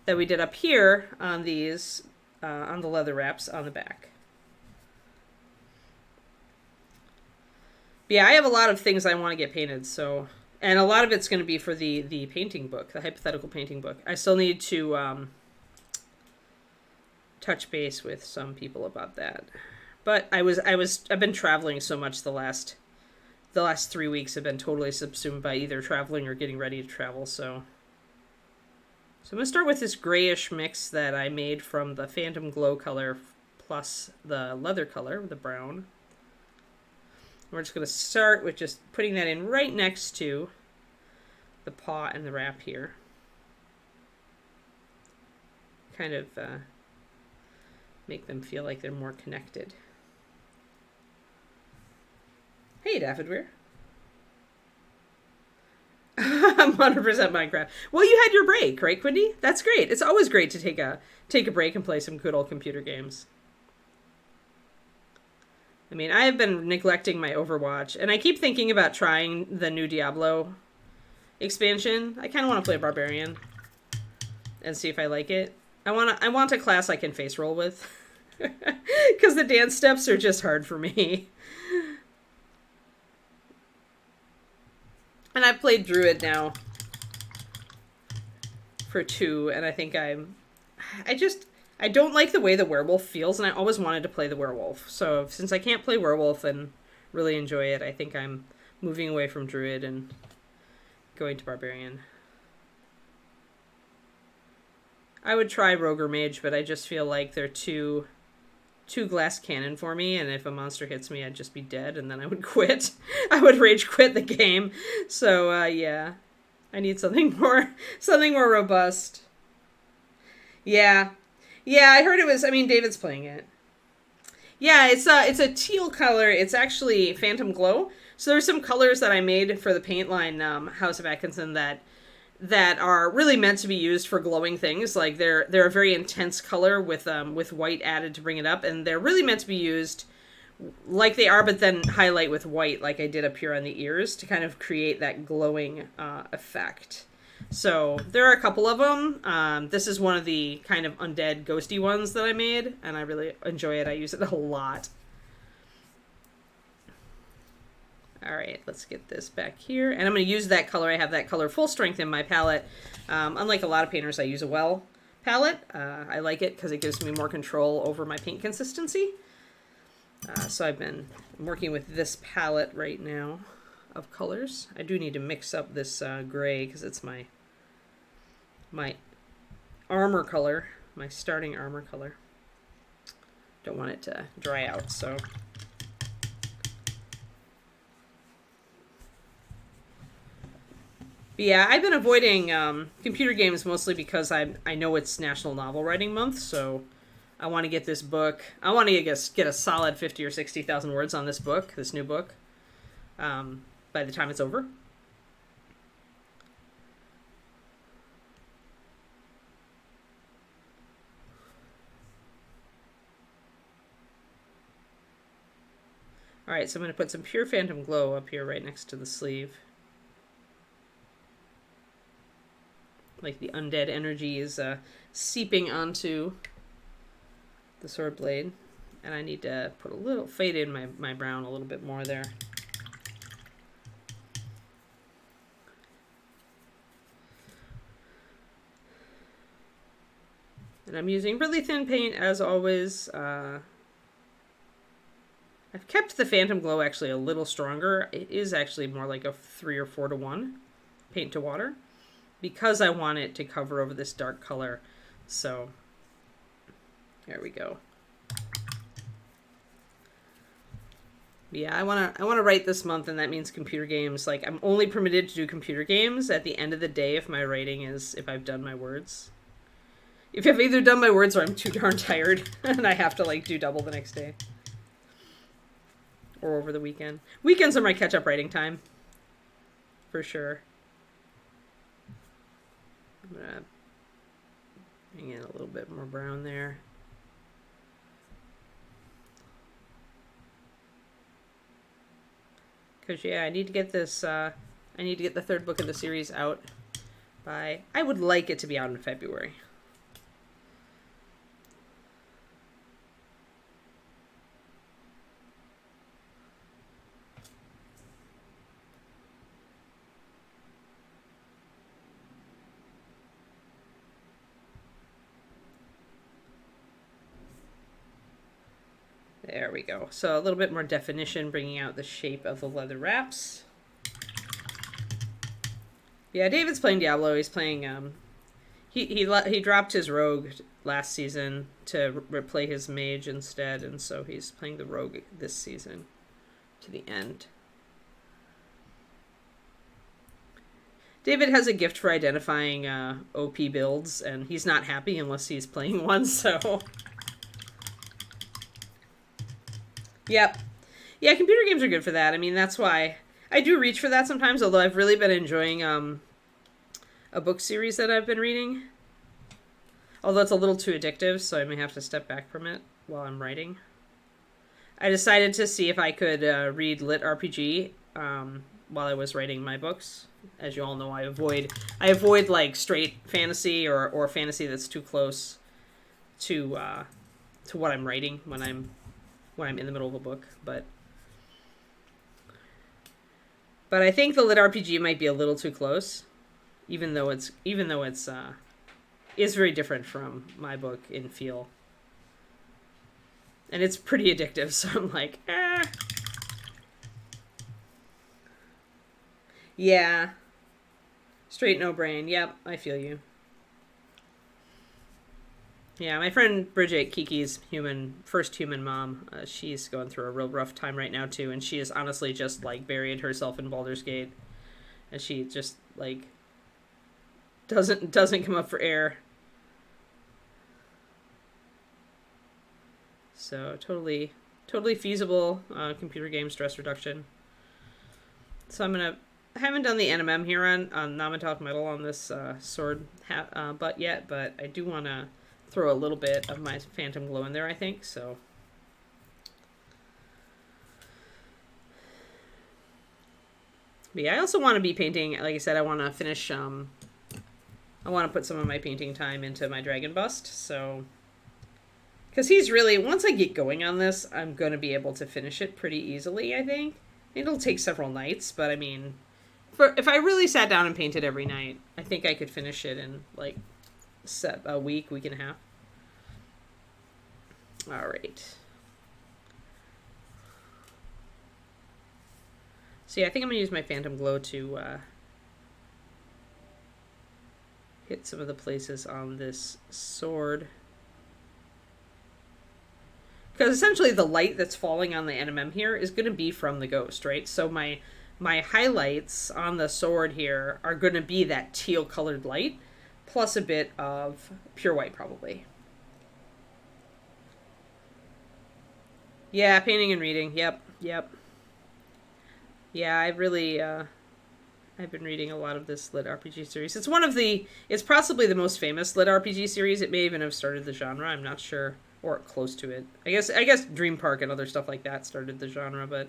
that we did up here on these, on the leather wraps on the back. But yeah, I have a lot of things I want to get painted, so, and a lot of it's going to be for the painting book, the hypothetical painting book. I still need to touch base with some people about that. But I've been traveling so much the last 3 weeks have been totally subsumed by either traveling or getting ready to travel, so I'm going to start with this grayish mix that I made from the Phantom Glow color plus the leather color, the brown. We're just going to start with just putting that in right next to the paw and the wrap here. make them feel like they're more connected. Hey, Daffodweir. I'm 100% Minecraft. Well, you had your break, right, Quindy? That's great. It's always great to take a break and play some good old computer games. I mean, I have been neglecting my Overwatch, and I keep thinking about trying the new Diablo expansion. I kind of want to play a Barbarian and see if I like it. I want a class I can face roll with, because the dance steps are just hard for me. And I've played Druid now for 2, and I think I don't like the way the werewolf feels, and I always wanted to play the werewolf. So since I can't play werewolf and really enjoy it, I think I'm moving away from Druid and going to Barbarian. I would try Rogue or Mage, but I just feel like they're too glass cannon for me, and if a monster hits me, I'd just be dead, and then I would quit. I would rage quit the game. So yeah, I need something more robust. Yeah, I heard it was. I mean, David's playing it. Yeah, it's a teal color. It's actually Phantom Glow. So there's some colors that I made for the paint line, House of Atkinson, that are really meant to be used for glowing things. Like they're a very intense color with white added to bring it up, and they're really meant to be used like they are, but then highlight with white, like I did up here on the ears, to kind of create that glowing effect. So there are a couple of them. This is one of the kind of undead ghosty ones that I made, and I really enjoy it. I use it a lot. All right, let's get this back here. And I'm going to use that color. I have that color full strength in my palette. Unlike a lot of painters, I use a well palette. I like it because it gives me more control over my paint consistency. So I'm working with this palette right now of colors. I do need to mix up this gray because it's my armor color, my starting armor color. Don't want it to dry out, so... But yeah, I've been avoiding computer games mostly because I know it's National Novel Writing Month, so I want to get this book. I want to get a solid 50 or 60,000 words on this book, this new book, by the time it's over. All right, so I'm going to put some pure Phantom Glow up here right next to the sleeve. Like the undead energy is seeping onto the sword blade. And I need to put a little, fade in my brown a little bit more there. And I'm using really thin paint as always. I've kept the Phantom Glow actually a little stronger. It is actually more like a 3 or 4 to 1 paint to water, because I want it to cover over this dark color. So there we go. Yeah, I want to write this month, and that means computer games. Like, I'm only permitted to do computer games at the end of the day if my writing is, if I've done my words. If I've either done my words or I'm too darn tired and I have to like do double the next day. Or over the weekend. Weekends are my catch-up writing time. For sure. I'm going to bring in a little bit more brown there. Because, yeah, I need to get this, I need to get the 3rd book of the series out by, I would like it to be out in February. There we go. So a little bit more definition, bringing out the shape of the leather wraps. Yeah, David's playing Diablo. He's playing, he dropped his rogue last season to play his mage instead, and so he's playing the rogue this season to the end. David has a gift for identifying OP builds, and he's not happy unless he's playing one, so... Yep. Yeah, computer games are good for that. I mean, that's why I do reach for that sometimes, although I've really been enjoying a book series that I've been reading. Although it's a little too addictive, so I may have to step back from it while I'm writing. I decided to see if I could read lit RPG while I was writing my books. As you all know, I avoid like straight fantasy or fantasy that's too close to what I'm writing when I'm in the middle of a book. But I think the lit RPG might be a little too close, even though it's is very different from my book in feel. And it's pretty addictive, so I'm like, eh. Yeah. Straight no brain. Yep, I feel you. Yeah, my friend Bridget, Kiki's first human mom, she's going through a real rough time right now too, and she is honestly just like buried herself in Baldur's Gate, and she just like doesn't come up for air. So totally feasible computer game stress reduction. So I haven't done the NMM here on non-metallic metal on this sword butt yet, but I do want to throw a little bit of my Phantom Glow in there, I think. So but yeah, I also want to be painting. Like I said, I want to finish. I want to put some of my painting time into my dragon bust. So. Because he's really, once I get going on this, I'm going to be able to finish it pretty easily, I think. It'll take several nights, but I mean, if I really sat down and painted every night, I think I could finish it in like a week and a half. All right. So yeah, I think I'm going to use my Phantom Glow to hit some of the places on this sword. Because essentially the light that's falling on the NMM here is going to be from the ghost, right? So my highlights on the sword here are going to be that teal colored light, plus a bit of pure white probably. Yeah, painting and reading. Yep. Yeah, I've been reading a lot of this lit RPG series. It's possibly the most famous lit RPG series. It may even have started the genre. I'm not sure. Or close to it. I guess Dream Park and other stuff like that started the genre, but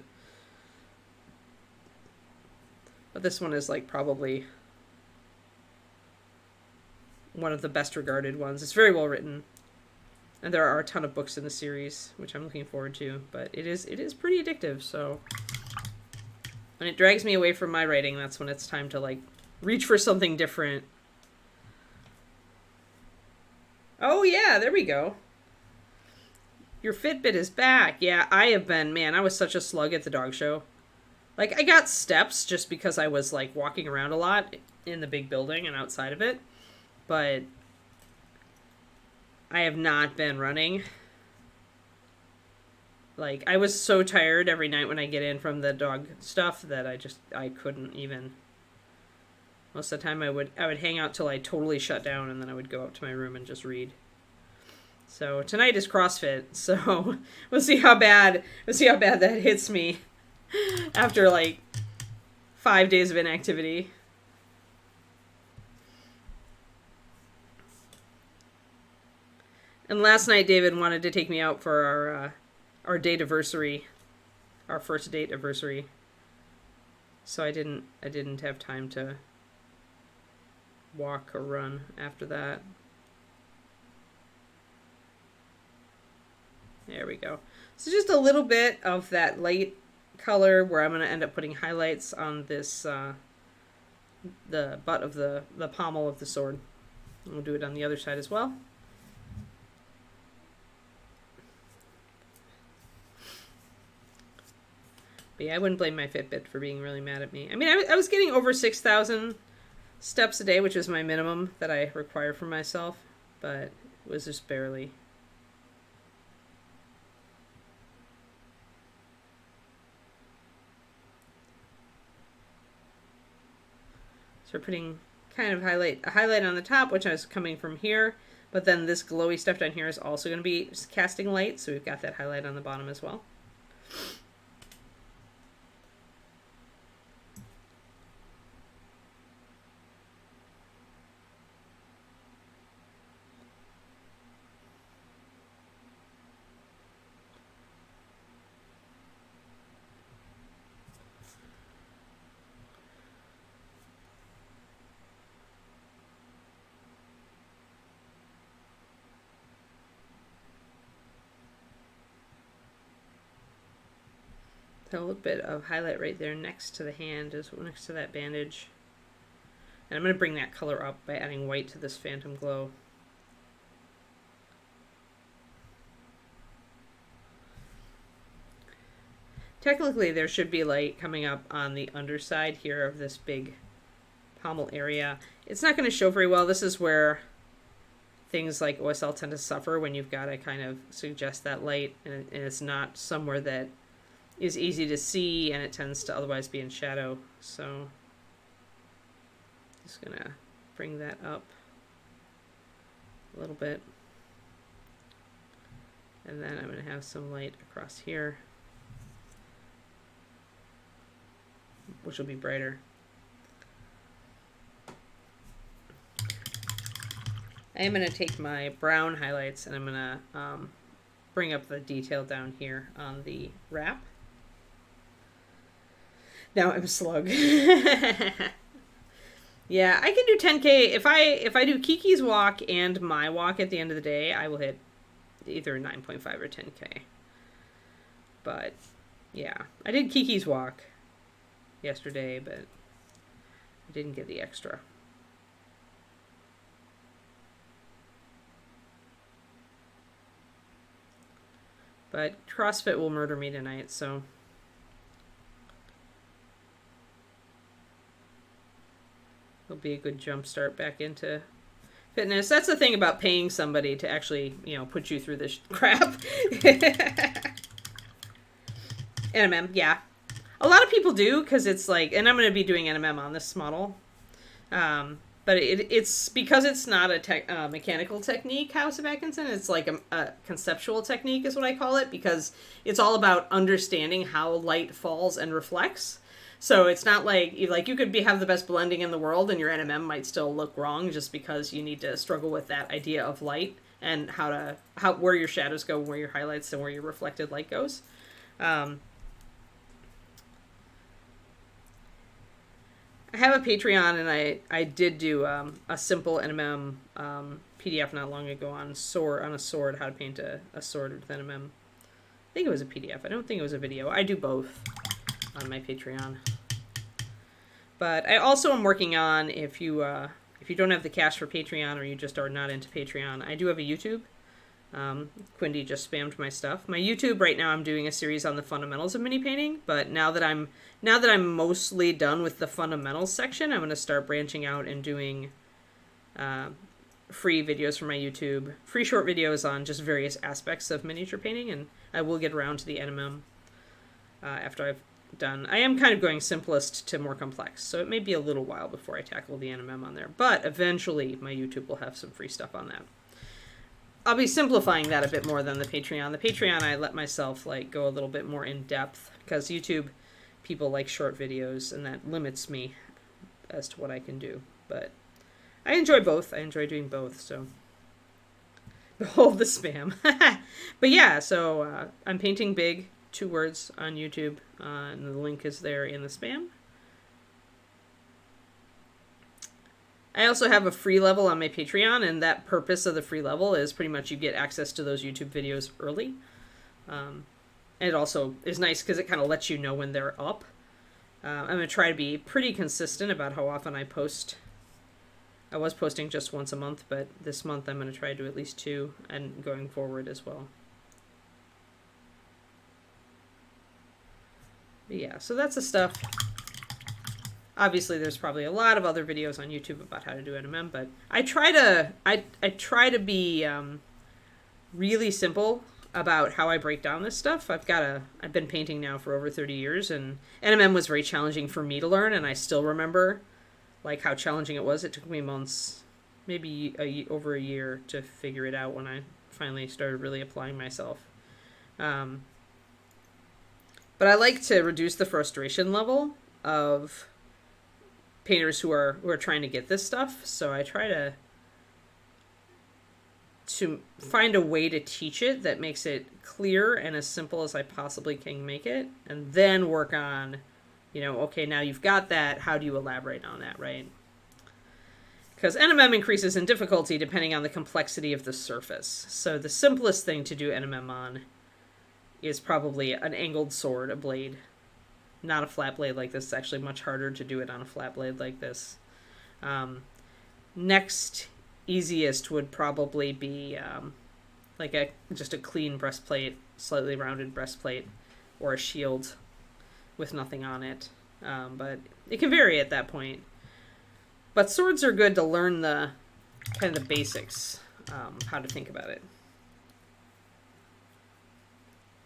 this one is like probably one of the best regarded ones. It's very well written, and there are a ton of books in the series, which I'm looking forward to. But it is pretty addictive. So when it drags me away from my writing, that's when it's time to like reach for something different. Oh yeah, there we go. Your Fitbit is back. Yeah, I have been, man, I was such a slug at the dog show. Like, I got steps just because I was, like, walking around a lot in the big building and outside of it. But I have not been running. Like, I was so tired every night when I get in from the dog stuff that I couldn't even. Most of the time I would hang out till I totally shut down, and then I would go up to my room and just read. So tonight is CrossFit, so we'll see how bad that hits me after like 5 days of inactivity. And last night David wanted to take me out for our date anniversary, our first date anniversary. So I didn't have time to walk or run after that. There we go. So just a little bit of that light color where I'm going to end up putting highlights on this, the butt of the pommel of the sword. And we'll do it on the other side as well. But yeah, I wouldn't blame my Fitbit for being really mad at me. I mean, I was getting over 6,000 steps a day, which is my minimum that I require for myself, but it was just barely. So we're putting kind of a highlight on the top, which is coming from here, but then this glowy stuff down here is also going to be casting light, so we've got that highlight on the bottom as well. A little bit of highlight right there next to the hand, is next to that bandage. And I'm going to bring that color up by adding white to this Phantom Glow. Technically, there should be light coming up on the underside here of this big pommel area. It's not going to show very well. This is where things like OSL tend to suffer, when you've got to kind of suggest that light, and it's not somewhere that is easy to see, and it tends to otherwise be in shadow. So just gonna bring that up a little bit, and then I'm gonna have some light across here, which will be brighter. I am gonna take my brown highlights and I'm gonna bring up the detail down here on the wrap. Now I'm slug. Yeah, I can do 10K. If I do Kiki's walk and my walk at the end of the day, I will hit either 9.5 or 10K. But yeah, I did Kiki's walk yesterday, but I didn't get the extra. But CrossFit will murder me tonight, so it'll be a good jump start back into fitness. That's the thing about paying somebody to actually, put you through this crap. NMM, yeah. A lot of people do, because it's like, and I'm going to be doing NMM on this model. But it's because it's not a mechanical technique, House of Atkinson. It's like a conceptual technique is what I call it, because it's all about understanding how light falls and reflects. So it's not like you could have the best blending in the world and your NMM might still look wrong, just because you need to struggle with that idea of light and where your shadows go, where your highlights and where your reflected light goes. I have a Patreon, and I did do a simple NMM PDF not long ago on a sword, how to paint a sword with NMM. I think it was a PDF. I don't think it was a video. I do both on my Patreon. But I also am working on, if you don't have the cash for Patreon, or you just are not into Patreon, I do have a YouTube. Quindy just spammed my stuff. My YouTube right now, I'm doing a series on the fundamentals of mini painting, but now that I'm mostly done with the fundamentals section, I'm going to start branching out and doing free videos for my YouTube, free short videos on just various aspects of miniature painting, and I will get around to the NMM after I've done. I am kind of going simplest to more complex, so it may be a little while before I tackle the NMM on there, but eventually my YouTube will have some free stuff on that. I'll be simplifying that a bit more than the Patreon. The Patreon, I let myself go a little bit more in depth, because YouTube people like short videos, and that limits me as to what I can do. But I enjoy both. I enjoy doing both, so behold the spam. But yeah, so I'm painting big, 2 words on YouTube, and the link is there in the spam. I also have a free level on my Patreon, and that purpose of the free level is pretty much you get access to those YouTube videos early. And it also is nice because it kind of lets you know when they're up. I'm going to try to be pretty consistent about how often I post. I was posting just once a month, but this month I'm going to try to do at least 2, and going forward as well. But yeah, so that's the stuff. Obviously, there's probably a lot of other videos on YouTube about how to do NMM, but I try to be really simple about how I break down this stuff. I've been painting now for over 30 years, and NMM was very challenging for me to learn, and I still remember how challenging it was. It took me months, maybe over a year, to figure it out when I finally started really applying myself. But I like to reduce the frustration level of painters who are trying to get this stuff. So I try to find a way to teach it that makes it clear and as simple as I possibly can make it, and then work on, you know, okay, now you've got that, how do you elaborate on that, right? Because NMM increases in difficulty depending on the complexity of the surface. So the simplest thing to do NMM on is probably an angled sword, a blade. Not a flat blade like this. It's actually much harder to do it on a flat blade like this. Next easiest would probably be like just a clean breastplate, slightly rounded breastplate, or a shield with nothing on it. But it can vary at that point. But swords are good to learn the kind of the basics, how to think about it.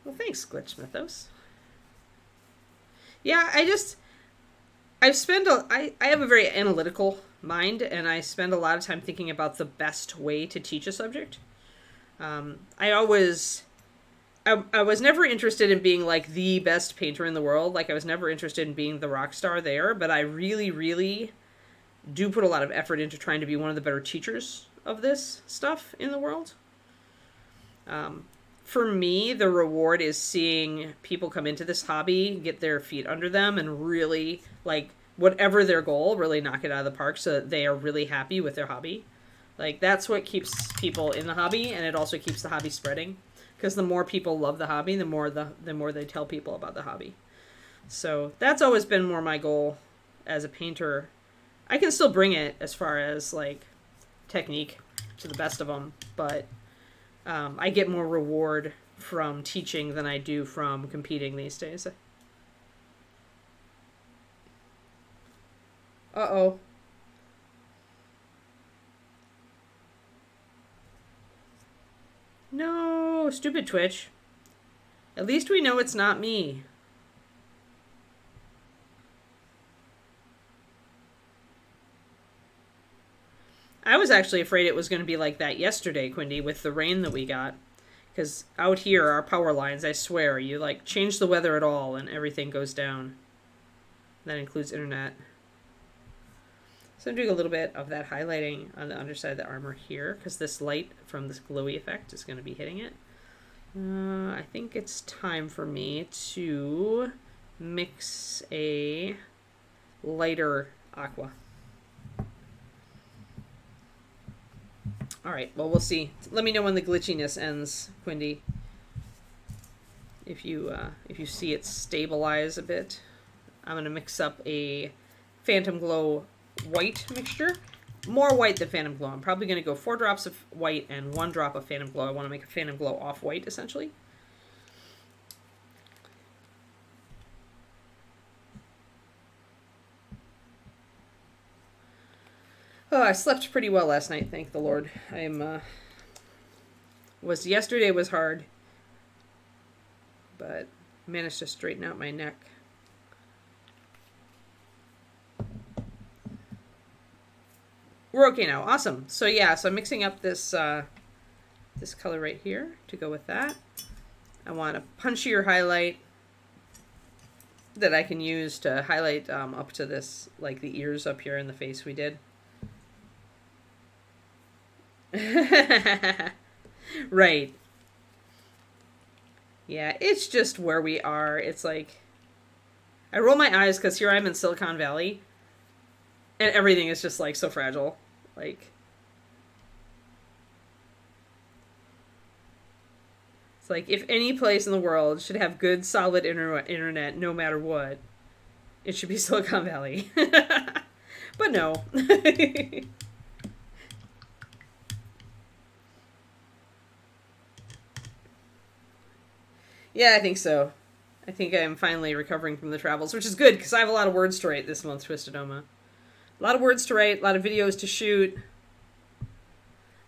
Well, thanks, Glitch Mythos. Yeah, I have a very analytical mind, and I spend a lot of time thinking about the best way to teach a subject. I was never interested in being like the best painter in the world. Like I was never interested in being the rock star there, but I really, really do put a lot of effort into trying to be one of the better teachers of this stuff in the world. For me, the reward is seeing people come into this hobby, get their feet under them, and really, like, whatever their goal, really knock it out of the park so that they are really happy with their hobby. Like, that's what keeps people in the hobby, and it also keeps the hobby spreading. Because the more people love the hobby, the more they tell people about the hobby. So that's always been more my goal as a painter. I can still bring it as far as, like, technique to the best of them, but I get more reward from teaching than I do from competing these days. Uh-oh. No, stupid Twitch. At least we know it's not me. I was actually afraid it was going to be like that yesterday, Quindy, with the rain that we got. Because out here, our power lines, I swear, you like change the weather at all and everything goes down. That includes internet. So I'm doing a little bit of that highlighting on the underside of the armor here, because this light from this glowy effect is going to be hitting it. I think it's time for me to mix a lighter aqua. All right, well, we'll see. Let me know when the glitchiness ends, Quindy. If you see it stabilize a bit. I'm going to mix up a Phantom Glow white mixture. More white than Phantom Glow. I'm probably going to go 4 drops of white and 1 drop of Phantom Glow. I want to make a Phantom Glow off-white, essentially. Oh, I slept pretty well last night, thank the Lord. Yesterday was hard, but managed to straighten out my neck. We're okay now. Awesome. So yeah, so I'm mixing up this this color right here to go with that. I want a punchier highlight that I can use to highlight up to this, like the ears up here in the face we did. Right. Yeah, it's just where we are. It's like, I roll my eyes because here I'm in Silicon Valley, and everything is just like so fragile. Like, it's like if any place in the world should have good, solid internet, no matter what, it should be Silicon Valley. But no. Yeah, I think so. I think I'm finally recovering from the travels, which is good because I have a lot of words to write this month, Twistedoma. A lot of words to write, a lot of videos to shoot.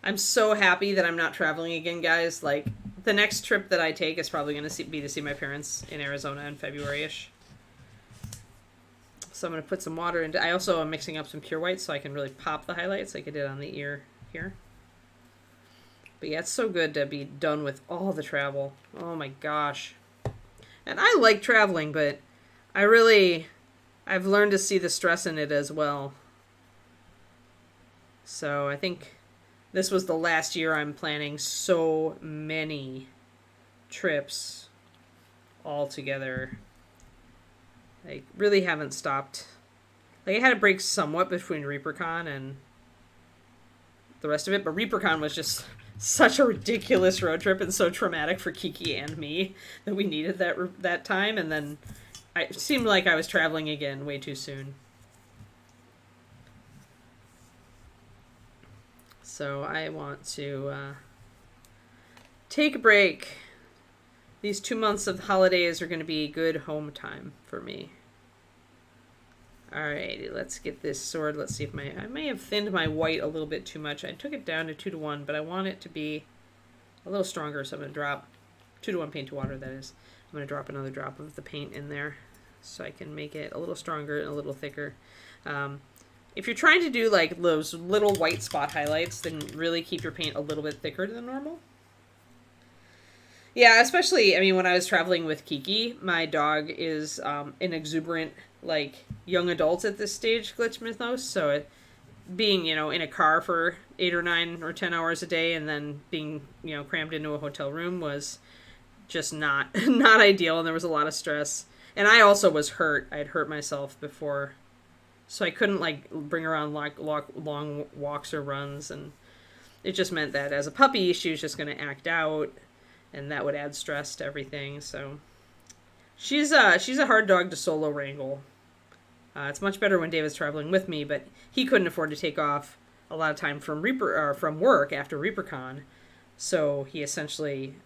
I'm so happy that I'm not traveling again, guys. Like, the next trip that I take is probably going to be to see my parents in Arizona in February-ish. So I'm going to put some water into... I also am mixing up some pure white so I can really pop the highlights like I did on the ear here. But yeah, it's so good to be done with all the travel. Oh my gosh. And I like traveling, but I've learned to see the stress in it as well. So I think this was the last year I'm planning so many trips all together. I really haven't stopped. Like, I had a break somewhat between Reapercon and the rest of it, but Reapercon was just such a ridiculous road trip and so traumatic for Kiki and me that we needed that time, and then it seemed like I was traveling again way too soon. So I want to take a break. These 2 months of holidays are going to be good home time for me. Alrighty, let's get this sword. Let's see if I may have thinned my white a little bit too much. I took it down to 2-to-1, but I want it to be a little stronger, so I'm going to drop 2-to-1 paint to water, that is. I'm going to drop another drop of the paint in there so I can make it a little stronger and a little thicker. If you're trying to do like those little white spot highlights, then really keep your paint a little bit thicker than normal. Yeah, especially, I mean, when I was traveling with Kiki, my dog is an exuberant, like, young adult at this stage, glitch mythos, so being, in a car for 8 or 9 or 10 hours a day and then being, crammed into a hotel room was just not ideal, and there was a lot of stress. And I also was hurt. I had hurt myself before, so I couldn't, like, bring her on long walks or runs, and it just meant that as a puppy, she was just going to act out, and that would add stress to everything. So she's a hard dog to solo wrangle. It's much better when David's traveling with me, but he couldn't afford to take off a lot of time from work after Reapercon. So he essentially,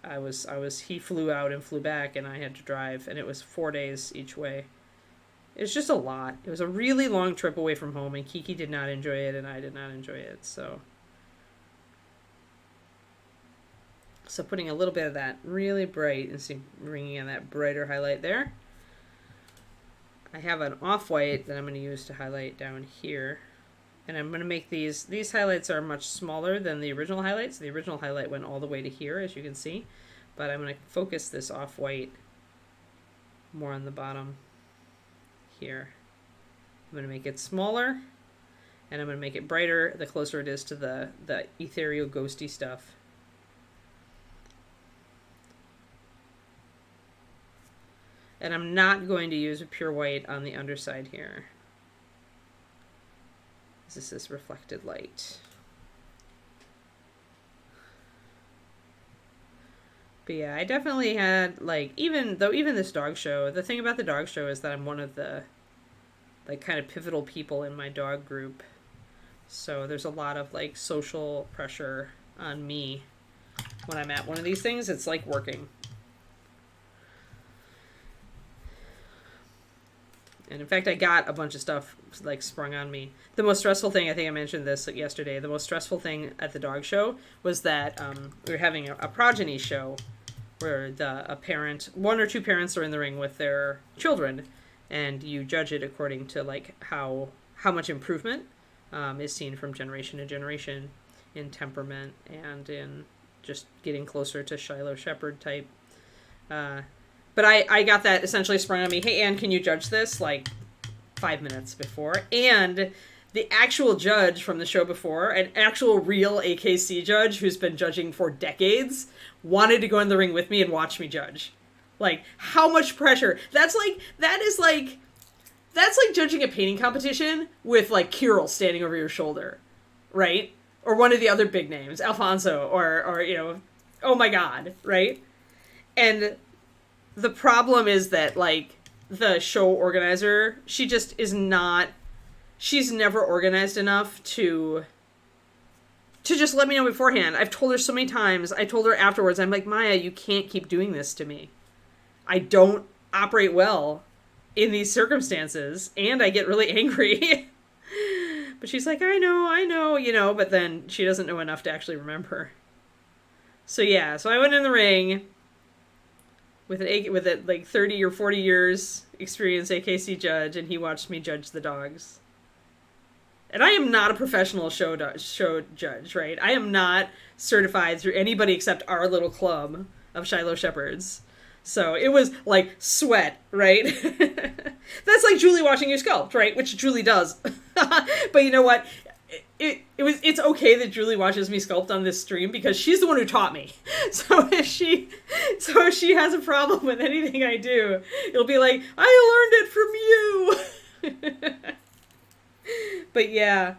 he flew out and flew back, and I had to drive, and it was 4 days each way. It was just a lot. It was a really long trip away from home, and Kiki did not enjoy it, and I did not enjoy it. So putting a little bit of that really bright and bringing in that brighter highlight there. I have an off-white that I'm going to use to highlight down here. And I'm going to make these highlights are much smaller than the original highlights. The original highlight went all the way to here, as you can see. But I'm going to focus this off-white more on the bottom here. I'm going to make it smaller, and I'm going to make it brighter the closer it is to the ethereal ghosty stuff. And I'm not going to use a pure white on the underside here. This is reflected light. But yeah, I definitely had, like, even this dog show, the thing about the dog show is that I'm one of the, like, kind of pivotal people in my dog group. So there's a lot of, like, social pressure on me when I'm at one of these things. It's like working. And in fact, I got a bunch of stuff, like, sprung on me. The most stressful thing, I think I mentioned this yesterday, the most stressful thing at the dog show was that we were having a progeny show where one or two parents are in the ring with their children, and you judge it according to, like, how much improvement is seen from generation to generation in temperament and in just getting closer to Shiloh Shepherd type. But I got that essentially sprung on me. Hey, Anne, can you judge this? Like 5 minutes before. And the actual judge from the show before, an actual real AKC judge who's been judging for decades, wanted to go in the ring with me and watch me judge. Like, how much pressure. That's like judging a painting competition with, like, Kirill standing over your shoulder, right? Or one of the other big names, Alfonso, or oh my God, right? And the problem is that, like, the show organizer, she just is not, she's never organized enough to just let me know beforehand. I've told her so many times. I told her afterwards, I'm like, Maya, you can't keep doing this to me. I don't operate well in these circumstances, and I get really angry. But she's like, I know, but then she doesn't know enough to actually remember. So yeah, so I went in the ring with a like 30 or 40 years experience AKC judge, and he watched me judge the dogs. And I am not a professional show judge, right? I am not certified through anybody except our little club of Shiloh Shepherds. So it was like sweat, right? That's like Julie watching you sculpt, right? Which Julie does. But you know what? It's okay that Julie watches me sculpt on this stream because she's the one who taught me. So if she has a problem with anything I do, it'll be like, I learned it from you. But yeah,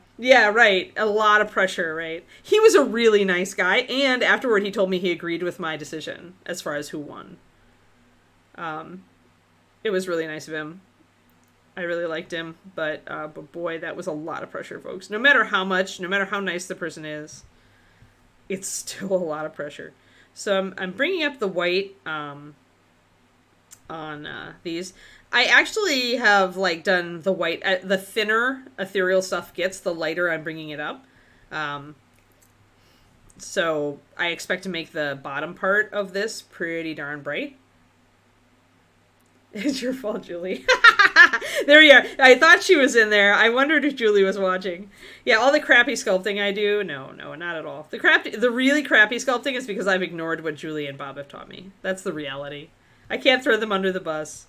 right. A lot of pressure, right? He was a really nice guy, and afterward he told me he agreed with my decision as far as who won. It was really nice of him. I really liked him, but boy, that was a lot of pressure, folks. No matter how nice the person is, it's still a lot of pressure. So I'm bringing up the white on these. I actually have like done the white. The thinner ethereal stuff gets, the lighter I'm bringing it up. So I expect to make the bottom part of this pretty darn bright. It's your fault, Julie. There you are. I thought she was in there. I wondered if Julie was watching. Yeah, all the crappy sculpting I do, no, not at all. The really crappy sculpting is because I've ignored what Julie and Bob have taught me. That's the reality. I can't throw them under the bus.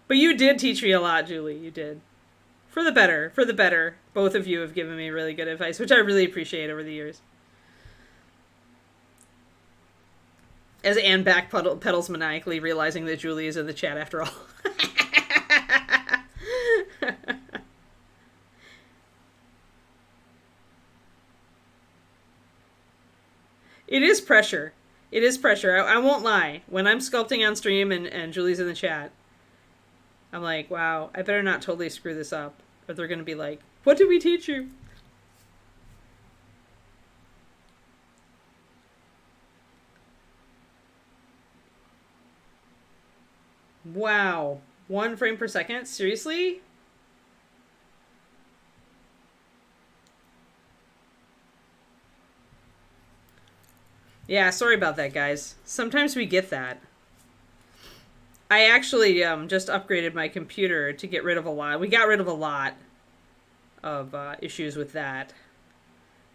But you did teach me a lot, Julie. You did. For the better. Both of you have given me really good advice, which I really appreciate over the years. As Anne backpedals maniacally, realizing that Julie is in the chat after all. It is pressure. It is pressure. I won't lie. When I'm sculpting on stream and Julie's in the chat, I'm like, wow, I better not totally screw this up. Or they're going to be like, what did we teach you? Wow. 1 frame per second? Seriously? Yeah, sorry about that, guys. Sometimes we get that. I actually just upgraded my computer to get rid of a lot. We got rid of a lot of issues with that.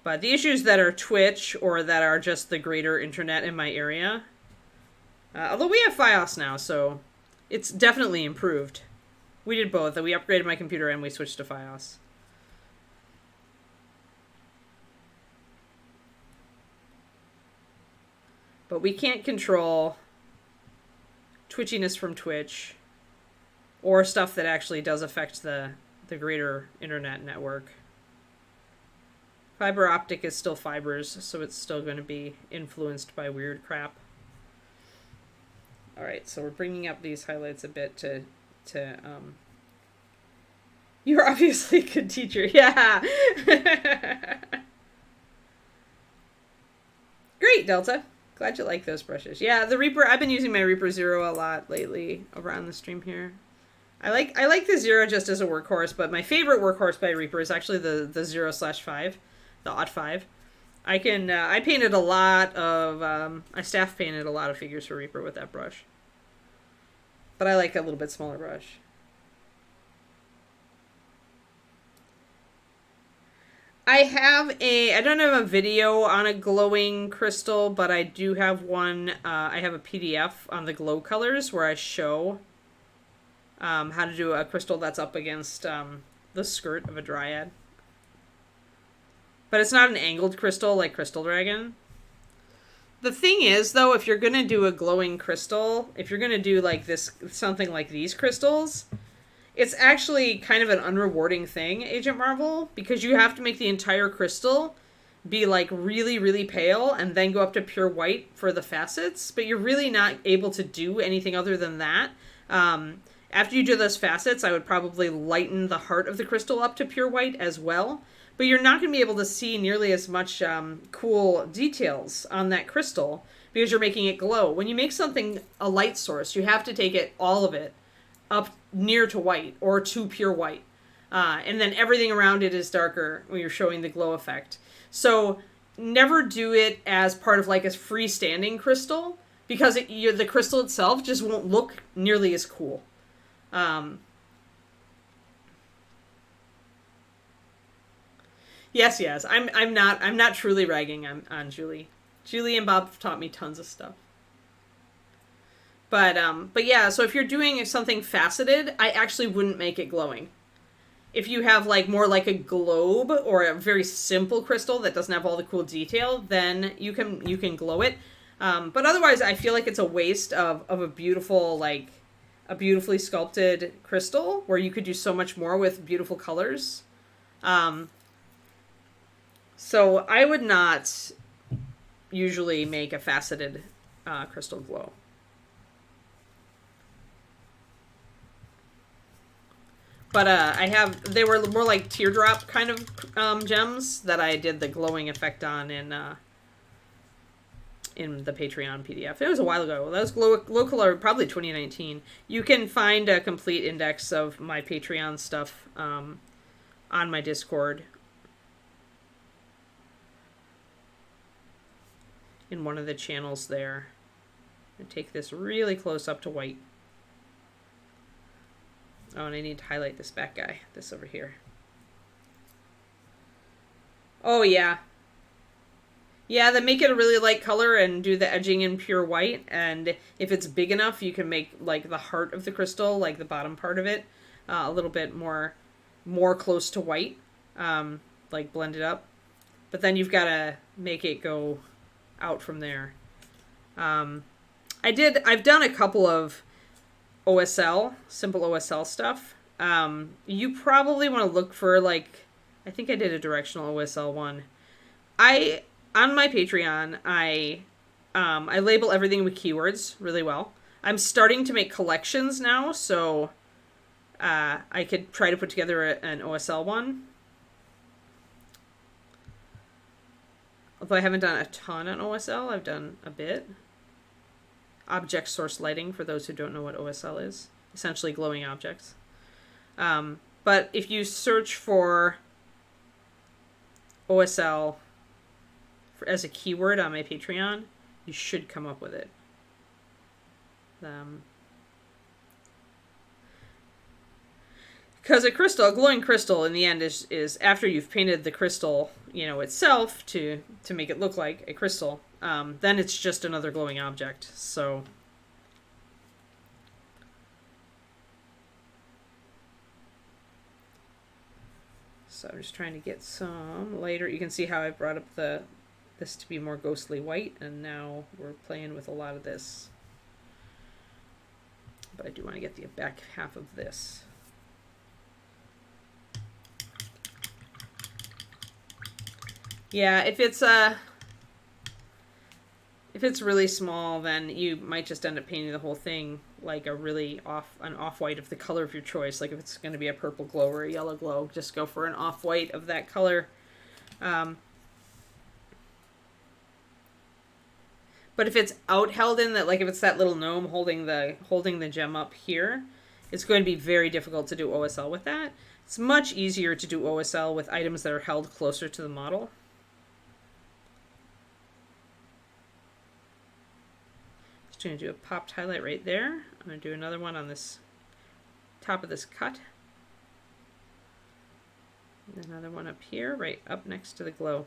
But the issues that are Twitch or that are just the greater internet in my area. Although we have Fios now, so it's definitely improved. We did both. We upgraded my computer and we switched to Fios. But we can't control twitchiness from Twitch or stuff that actually does affect the greater internet network. Fiber optic is still fibers, so it's still going to be influenced by weird crap. All right, so we're bringing up these highlights a bit to you're obviously a good teacher. Yeah. Great, Delta. Glad you like those brushes. Yeah, the Reaper, I've been using my Reaper Zero a lot lately over on the stream here. I like the Zero just as a workhorse, but my favorite workhorse by Reaper is actually the 0/5, the Aught 5. I painted a lot of, I staff painted a lot of figures for Reaper with that brush. But I like a little bit smaller brush. I don't have a video on a glowing crystal, but I do have one. I have a PDF on the glow colors where I show how to do a crystal that's up against the skirt of a dryad. But it's not an angled crystal like Crystal Dragon. The thing is, though, if you're going to do a glowing crystal, if you're going to do like this, something like these crystals, it's actually kind of an unrewarding thing, Agent Marvel, because you have to make the entire crystal be like really, really pale and then go up to pure white for the facets, but you're really not able to do anything other than that. After you do those facets, I would probably lighten the heart of the crystal up to pure white as well, but you're not going to be able to see nearly as much cool details on that crystal because you're making it glow. When you make something a light source, you have to take it, all of it, up near to white or to pure white. And then everything around it is darker when you're showing the glow effect. So never do it as part of like a freestanding crystal because the crystal itself just won't look nearly as cool. Yes. I'm not truly ragging on Julie. Julie and Bob taught me tons of stuff. But yeah, so if you're doing something faceted, I actually wouldn't make it glowing. If you have like more like a globe or a very simple crystal that doesn't have all the cool detail, then you can glow it. But otherwise, I feel like it's a waste of a beautiful, like a beautifully sculpted crystal where you could do so much more with beautiful colors. So I would not usually make a faceted crystal glow. But they were more like teardrop kind of gems that I did the glowing effect on in the Patreon PDF. It was a while ago. That was glow color, probably 2019. You can find a complete index of my Patreon stuff on my Discord in one of the channels there. I take this really close up to white. Oh, and I need to highlight this back guy, this over here. Oh, yeah. Yeah, then make it a really light color and do the edging in pure white. And if it's big enough, you can make like the heart of the crystal, like the bottom part of it, a little bit more close to white, like blend it up. But then you've got to make it go out from there. I've done a couple of OSL, simple OSL stuff. You probably want to look for like, I think I did a directional OSL one. On my Patreon, I label everything with keywords really well. I'm starting to make collections now, so I could try to put together an OSL one. Although I haven't done a ton on OSL, I've done a bit. Object source lighting, for those who don't know what OSL is. Essentially glowing objects. But if you search for OSL as a keyword on my Patreon, you should come up with it. Because a glowing crystal in the end is after you've painted the crystal, itself to make it look like a crystal, then it's just another glowing object. So I'm just trying to get some lighter. You can see how I brought up this to be more ghostly white, and now we're playing with a lot of this. But I do want to get the back half of this. Yeah, if it's really small, then you might just end up painting the whole thing like an off-white of the color of your choice. Like if it's going to be a purple glow or a yellow glow, just go for an off-white of that color. But if it's out-held in that, like if it's that little gnome holding the gem up here, it's going to be very difficult to do OSL with that. It's much easier to do OSL with items that are held closer to the model. Just going to do a popped highlight right there. I'm going to do another one on this top of this cut. And another one up here, right up next to the glow.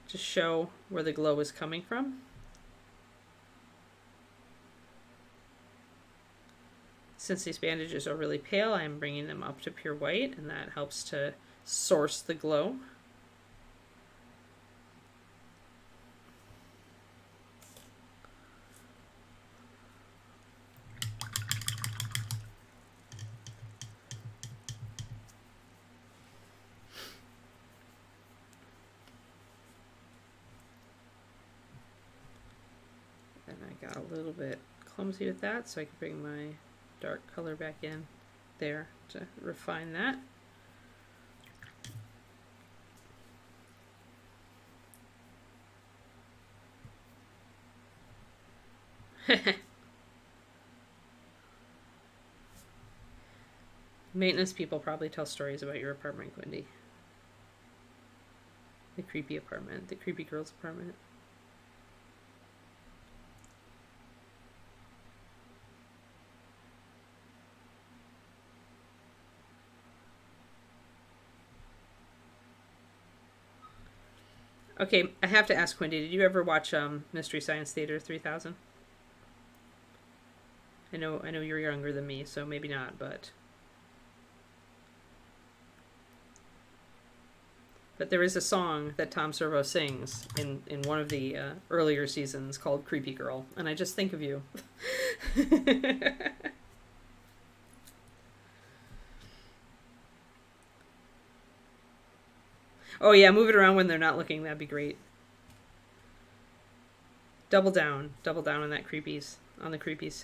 To show where the glow is coming from. Since these bandages are really pale, I'm bringing them up to pure white, and that helps to source the glow. And I got a little bit clumsy with that, so I can bring my dark color back in there to refine that. Maintenance people probably tell stories about your apartment, Wendy. The creepy apartment, the creepy girl's apartment. Okay, I have to ask Wendy, did you ever watch Mystery Science Theater 3000? I know you're younger than me, so maybe not, but there is a song that Tom Servo sings in one of the earlier seasons called "Creepy Girl," and I just think of you. Oh yeah, move it around when they're not looking. That'd be great. Double down on that creepies, on the creepies.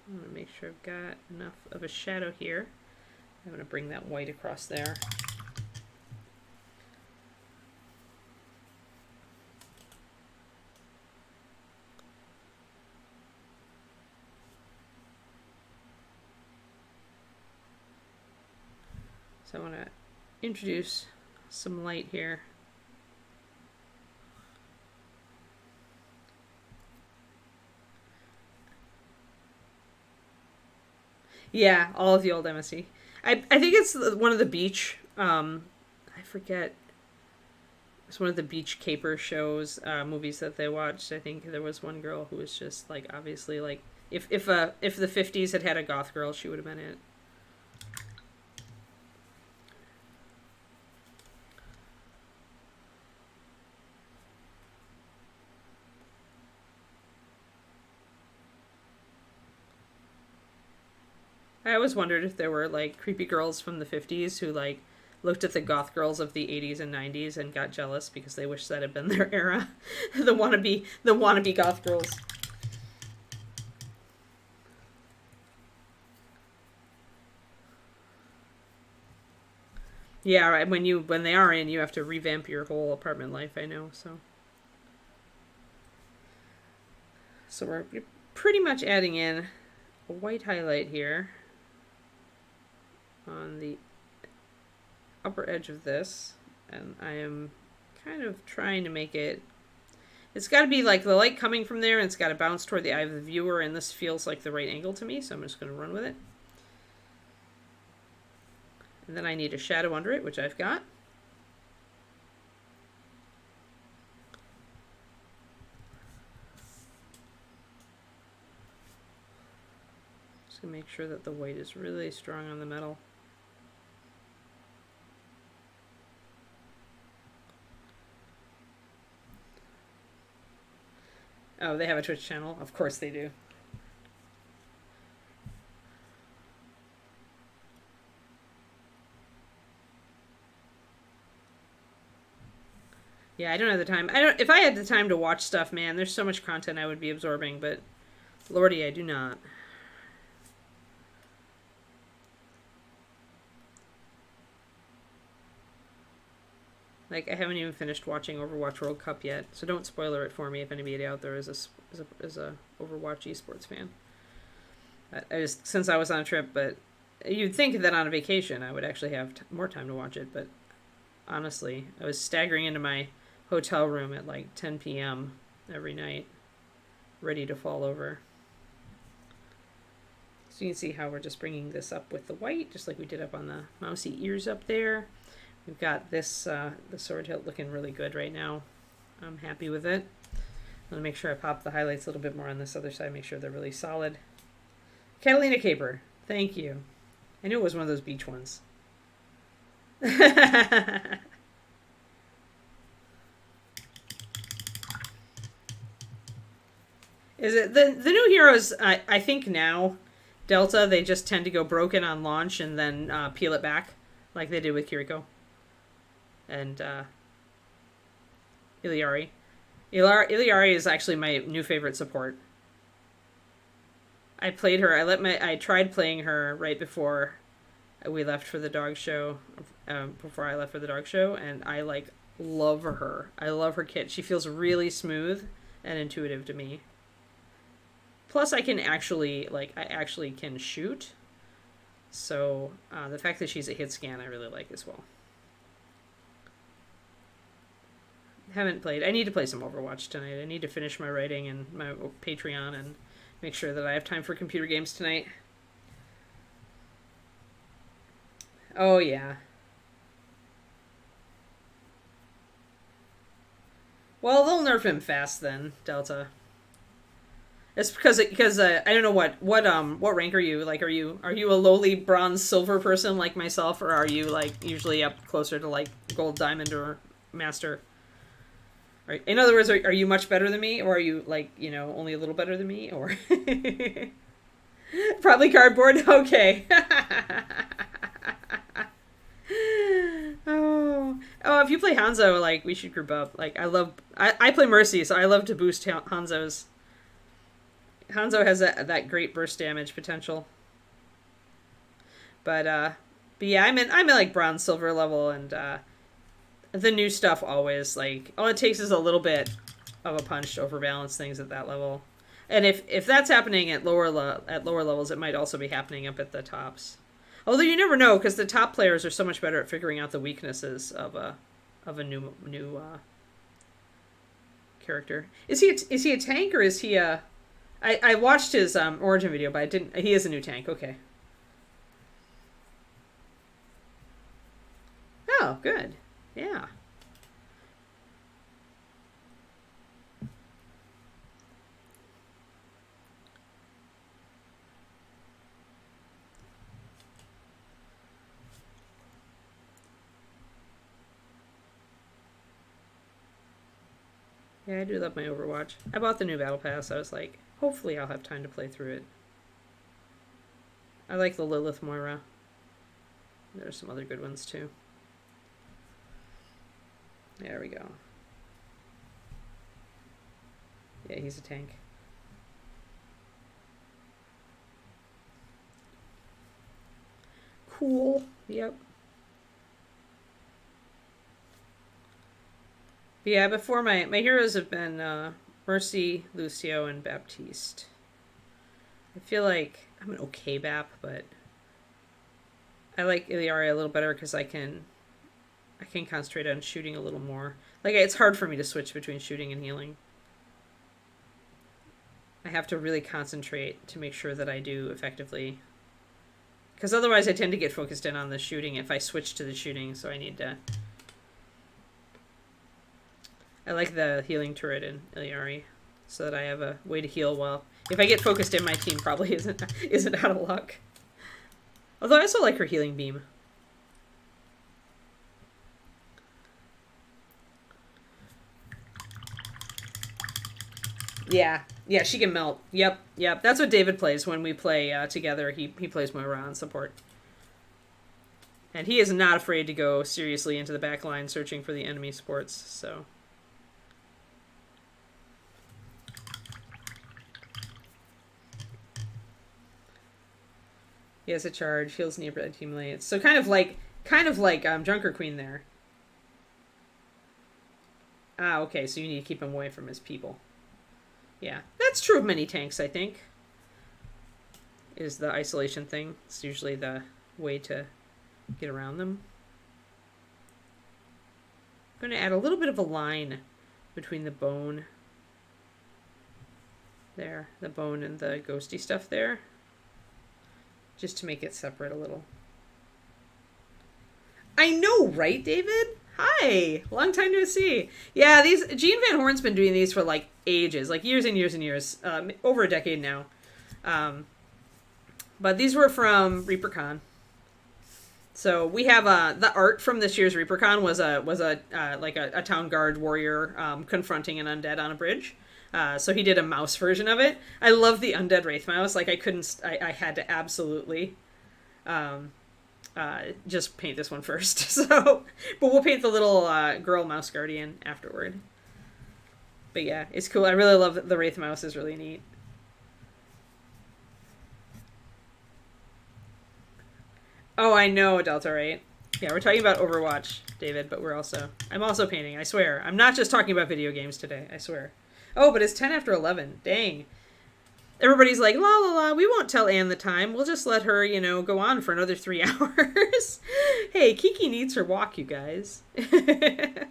I want to make sure I've got enough of a shadow here. I'm going to bring that white across there. So I want to introduce some light here. Yeah, all of the old MSC. I think it's one of the beach. I forget. It's one of the beach caper shows, movies that they watched. I think there was one girl who was just like obviously like if the 50s had had a goth girl, she would have been it. I always wondered if there were like creepy girls from the 50s who like looked at the goth girls of the 80s and 90s and got jealous because they wish that had been their era. The wannabe goth girls. Yeah, right. When they are in, you have to revamp your whole apartment life. I know. So we're pretty much adding in a white highlight here on the upper edge of this, and I am kind of trying to make it. It's got to be like the light coming from there, and it's got to bounce toward the eye of the viewer, and this feels like the right angle to me, so I'm just going to run with it. And then I need a shadow under it, which I've got. Just going to make sure that the white is really strong on the metal. Oh, they have a Twitch channel? Of course they do. Yeah, I don't have the time. If I had the time to watch stuff, man, there's so much content I would be absorbing, but lordy, I do not. Like, I haven't even finished watching Overwatch World Cup yet, so don't spoiler it for me if anybody out there is a Overwatch esports fan. I just, since I was on a trip, but you'd think that on a vacation I would actually have more time to watch it, but honestly, I was staggering into my hotel room at like 10 p.m. every night, ready to fall over. So you can see how we're just bringing this up with the white, just like we did up on the mousy ears up there. We've got this the sword hilt looking really good right now. I'm happy with it. I'm going to make sure I pop the highlights a little bit more on this other side, make sure they're really solid. Catalina Caper, thank you. I knew it was one of those beach ones. Is it the new heroes? I think now, Delta, they just tend to go broken on launch and then peel it back, like they did with Kiriko and Iliari. Iliari is actually my new favorite support. I played her. I tried playing her right before we left for the dog show. Before I left for the dog show, and I like love her. I love her kit. She feels really smooth and intuitive to me. Plus, I actually can shoot. So the fact that she's a hit scan, I really like as well. Haven't played. I need to play some Overwatch tonight. I need to finish my writing and my Patreon and make sure that I have time for computer games tonight. Oh, yeah. Well, they'll nerf him fast then, Delta. It's because I don't know what rank are you? Like, are you a lowly bronze silver person like myself, or are you like usually up closer to like gold, diamond, or master? Right. In other words, are you much better than me, or are you like only a little better than me, or probably cardboard? Okay. Oh, if you play Hanzo, like we should group up. Like I play Mercy, so I love to boost Hanzo's. Hanzo has that great burst damage potential. But yeah, I'm in like bronze silver level, and the new stuff always like all it takes is a little bit of a punch to overbalance things at that level. And if that's happening at lower levels, it might also be happening up at the tops. Although you never know, because the top players are so much better at figuring out the weaknesses of a new character. Is he a tank, or is he a? I watched his origin video, but I didn't. He is a new tank. Okay. Oh, good. Yeah. Yeah, I do love my Overwatch. I bought the new Battle Pass. I was like, hopefully I'll have time to play through it. I like the Lilith Moira. There's some other good ones too. There we go. Yeah, he's a tank. Cool. Yep. Yeah, before my heroes have been Mercy, Lucio, and Baptiste. I feel like I'm an okay Bap, but I like Iliari a little better because I can concentrate on shooting a little more. Like, it's hard for me to switch between shooting and healing. I have to really concentrate to make sure that I do effectively. Because otherwise I tend to get focused in on the shooting if I switch to the shooting, so I need to... I like the healing turret in Iliari, so that I have a way to heal well. If I get focused in, my team probably isn't out of luck. Although I also like her healing beam. Yeah, she can melt. Yep. That's what David plays when we play together. He plays Moira on support. And he is not afraid to go seriously into the back line searching for the enemy supports, so... He has a charge, heals near accumulates. So kind of like Junker Queen there. Ah, okay, so you need to keep him away from his people. Yeah, that's true of many tanks, I think. Is the isolation thing. It's usually the way to get around them. I'm going to add a little bit of a line between the bone there, the bone and the ghosty stuff there. Just to make it separate a little. I know, right, David? Hi! Long time no see. Yeah, Gene Van Horn's been doing these for, like, ages. Like, years and years and years. Over a decade now. But these were from Reapercon. So we have the art from this year's Reapercon was a town guard warrior confronting an undead on a bridge. So he did a mouse version of it. I love the undead wraith mouse. Like I had to absolutely just paint this one first. So, but we'll paint the little girl mouse guardian afterward. But yeah, it's cool. I really love the wraith mouse. Is really neat. Oh, I know, Delta, right? Yeah, we're talking about Overwatch, David, but I'm also painting, I swear. I'm not just talking about video games today, I swear. Oh, but it's 10 after 11. Dang. Everybody's like, la la la, we won't tell Anne the time. We'll just let her, go on for another 3 hours. Hey, Kiki needs her walk, you guys. I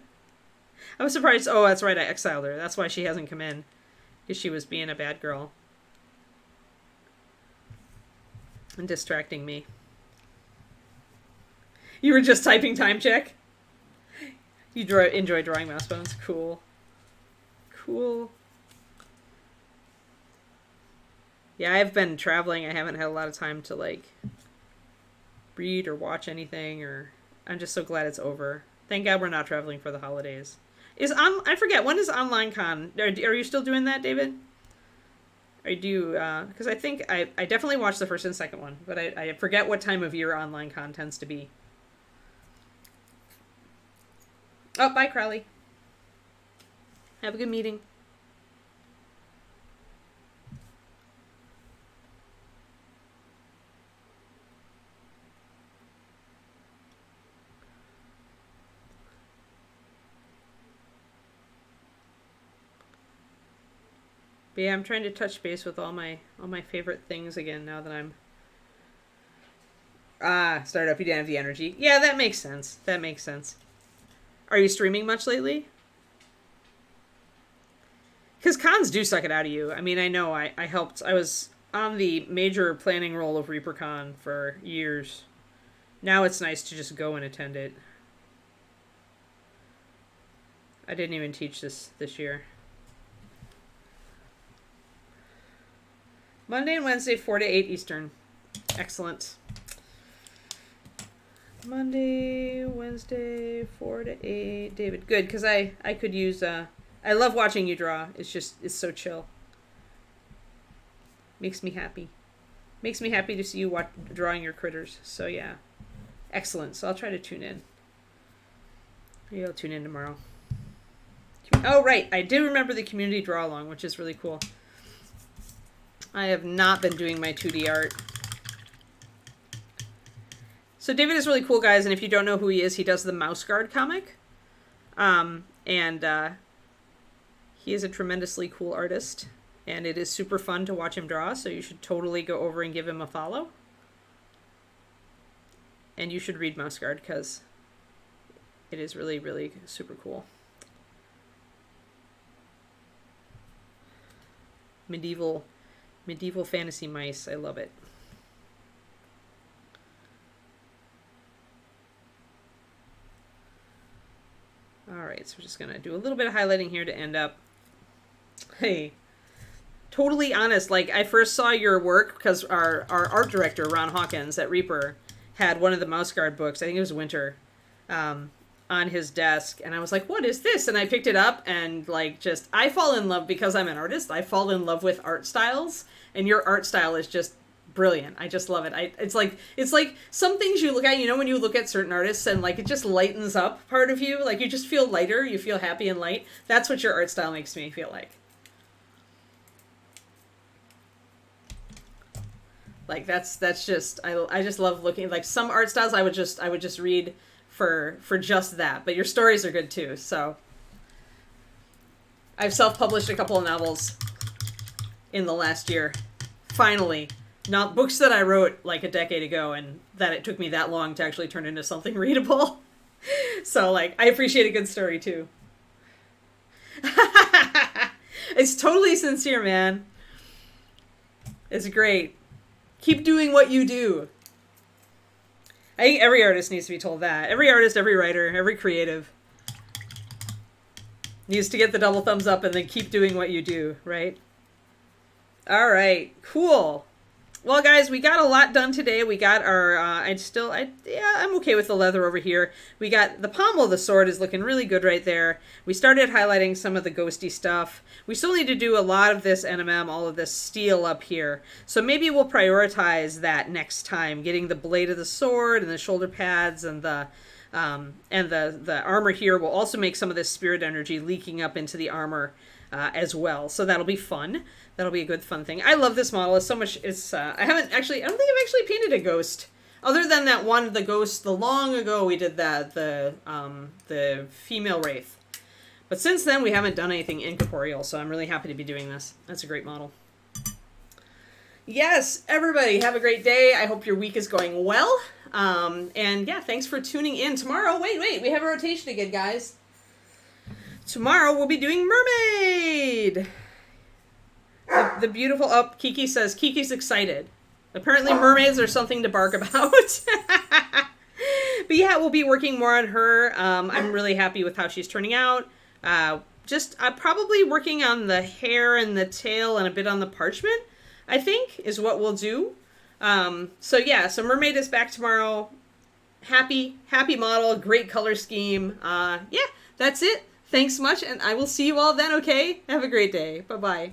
was surprised. Oh, that's right, I exiled her. That's why she hasn't come in. Because she was being a bad girl. And distracting me. You were just typing time check? You enjoy drawing mouse bones? Cool. Cool. Yeah, I've been traveling. I haven't had a lot of time to like read or watch anything, or I'm just so glad it's over. Thank God we're not traveling for the holidays. I forget, when is online con? Are you still doing that, David? I do, because I think I definitely watched the first and second one, but I forget what time of year online con tends to be. Oh, bye, Crowley. Have a good meeting. But yeah, I'm trying to touch base with all my favorite things again now that I'm start up. You didn't have the energy. Yeah, that makes sense. That makes sense. Are you streaming much lately? Because cons do suck it out of you. I mean, I know I helped. I was on the major planning role of Reapercon for years. Now it's nice to just go and attend it. I didn't even teach this year. Monday and Wednesday, 4 to 8 Eastern. Excellent. Monday, Wednesday, 4 to 8. David, good, because I could use... I love watching you draw. It's so chill. Makes me happy. Makes me happy to see you drawing your critters. So yeah. Excellent. So I'll try to tune in. Maybe I'll tune in tomorrow. Oh, right. I did remember the community draw along, which is really cool. I have not been doing my 2D art. So David is really cool, guys, and if you don't know who he is, he does the Mouse Guard comic. He is a tremendously cool artist, and it is super fun to watch him draw, so you should totally go over and give him a follow. And you should read Mouse Guard, because it is really, really super cool. Medieval fantasy mice. I love it. Alright, so we're just going to do a little bit of highlighting here to end up. Hey, totally honest, like I first saw your work because our art director, Ron Hawkins at Reaper, had one of the Mouse Guard books, I think it was Winter, on his desk, and I was like, what is this? And I picked it up, and like just, I fall in love, because I'm an artist, I fall in love with art styles, and your art style is just brilliant. I just love it. It's like some things you look at, you know, when you look at certain artists and like it just lightens up part of you, like you just feel lighter, you feel happy and light. That's what your art style makes me feel like. Like that's just, I just love looking, like some art styles I would just read for just that, but your stories are good too. So I've self-published a couple of novels in the last year. Finally. Not books that I wrote like a decade ago and that it took me that long to actually turn into something readable. So like, I appreciate a good story too. It's totally sincere, man. It's great. Keep doing what you do. I think every artist needs to be told that. Every artist, every writer, every creative needs to get the double thumbs up and then keep doing what you do, right? All right, cool. Well, guys, we got a lot done today. We got our, I'm okay with the leather over here. We got the pommel of the sword is looking really good right there. We started highlighting some of the ghosty stuff. We still need to do a lot of this NMM, all of this steel up here. So maybe we'll prioritize that next time, getting the blade of the sword and the shoulder pads and the armor here will also make some of this spirit energy leaking up into the armor as well. So that'll be fun. That'll be a good fun thing. I love this model. It's so much. It's I don't think I've actually painted a ghost other than that one, the ghost. The long ago we did that, the female wraith. But since then we haven't done anything incorporeal. So I'm really happy to be doing this. That's a great model. Yes, everybody have a great day. I hope your week is going well. And yeah, thanks for tuning in. Tomorrow, wait, we have a rotation again, guys. Tomorrow we'll be doing Mermaid. The beautiful, Kiki says, Kiki's excited. Apparently mermaids are something to bark about. But yeah, we'll be working more on her. I'm really happy with how she's turning out. just probably working on the hair and the tail and a bit on the parchment, I think, is what we'll do. So yeah, so Mermaid is back tomorrow. Happy model, great color scheme. Yeah, that's it. Thanks much, and I will see you all then, okay? Have a great day. Bye-bye.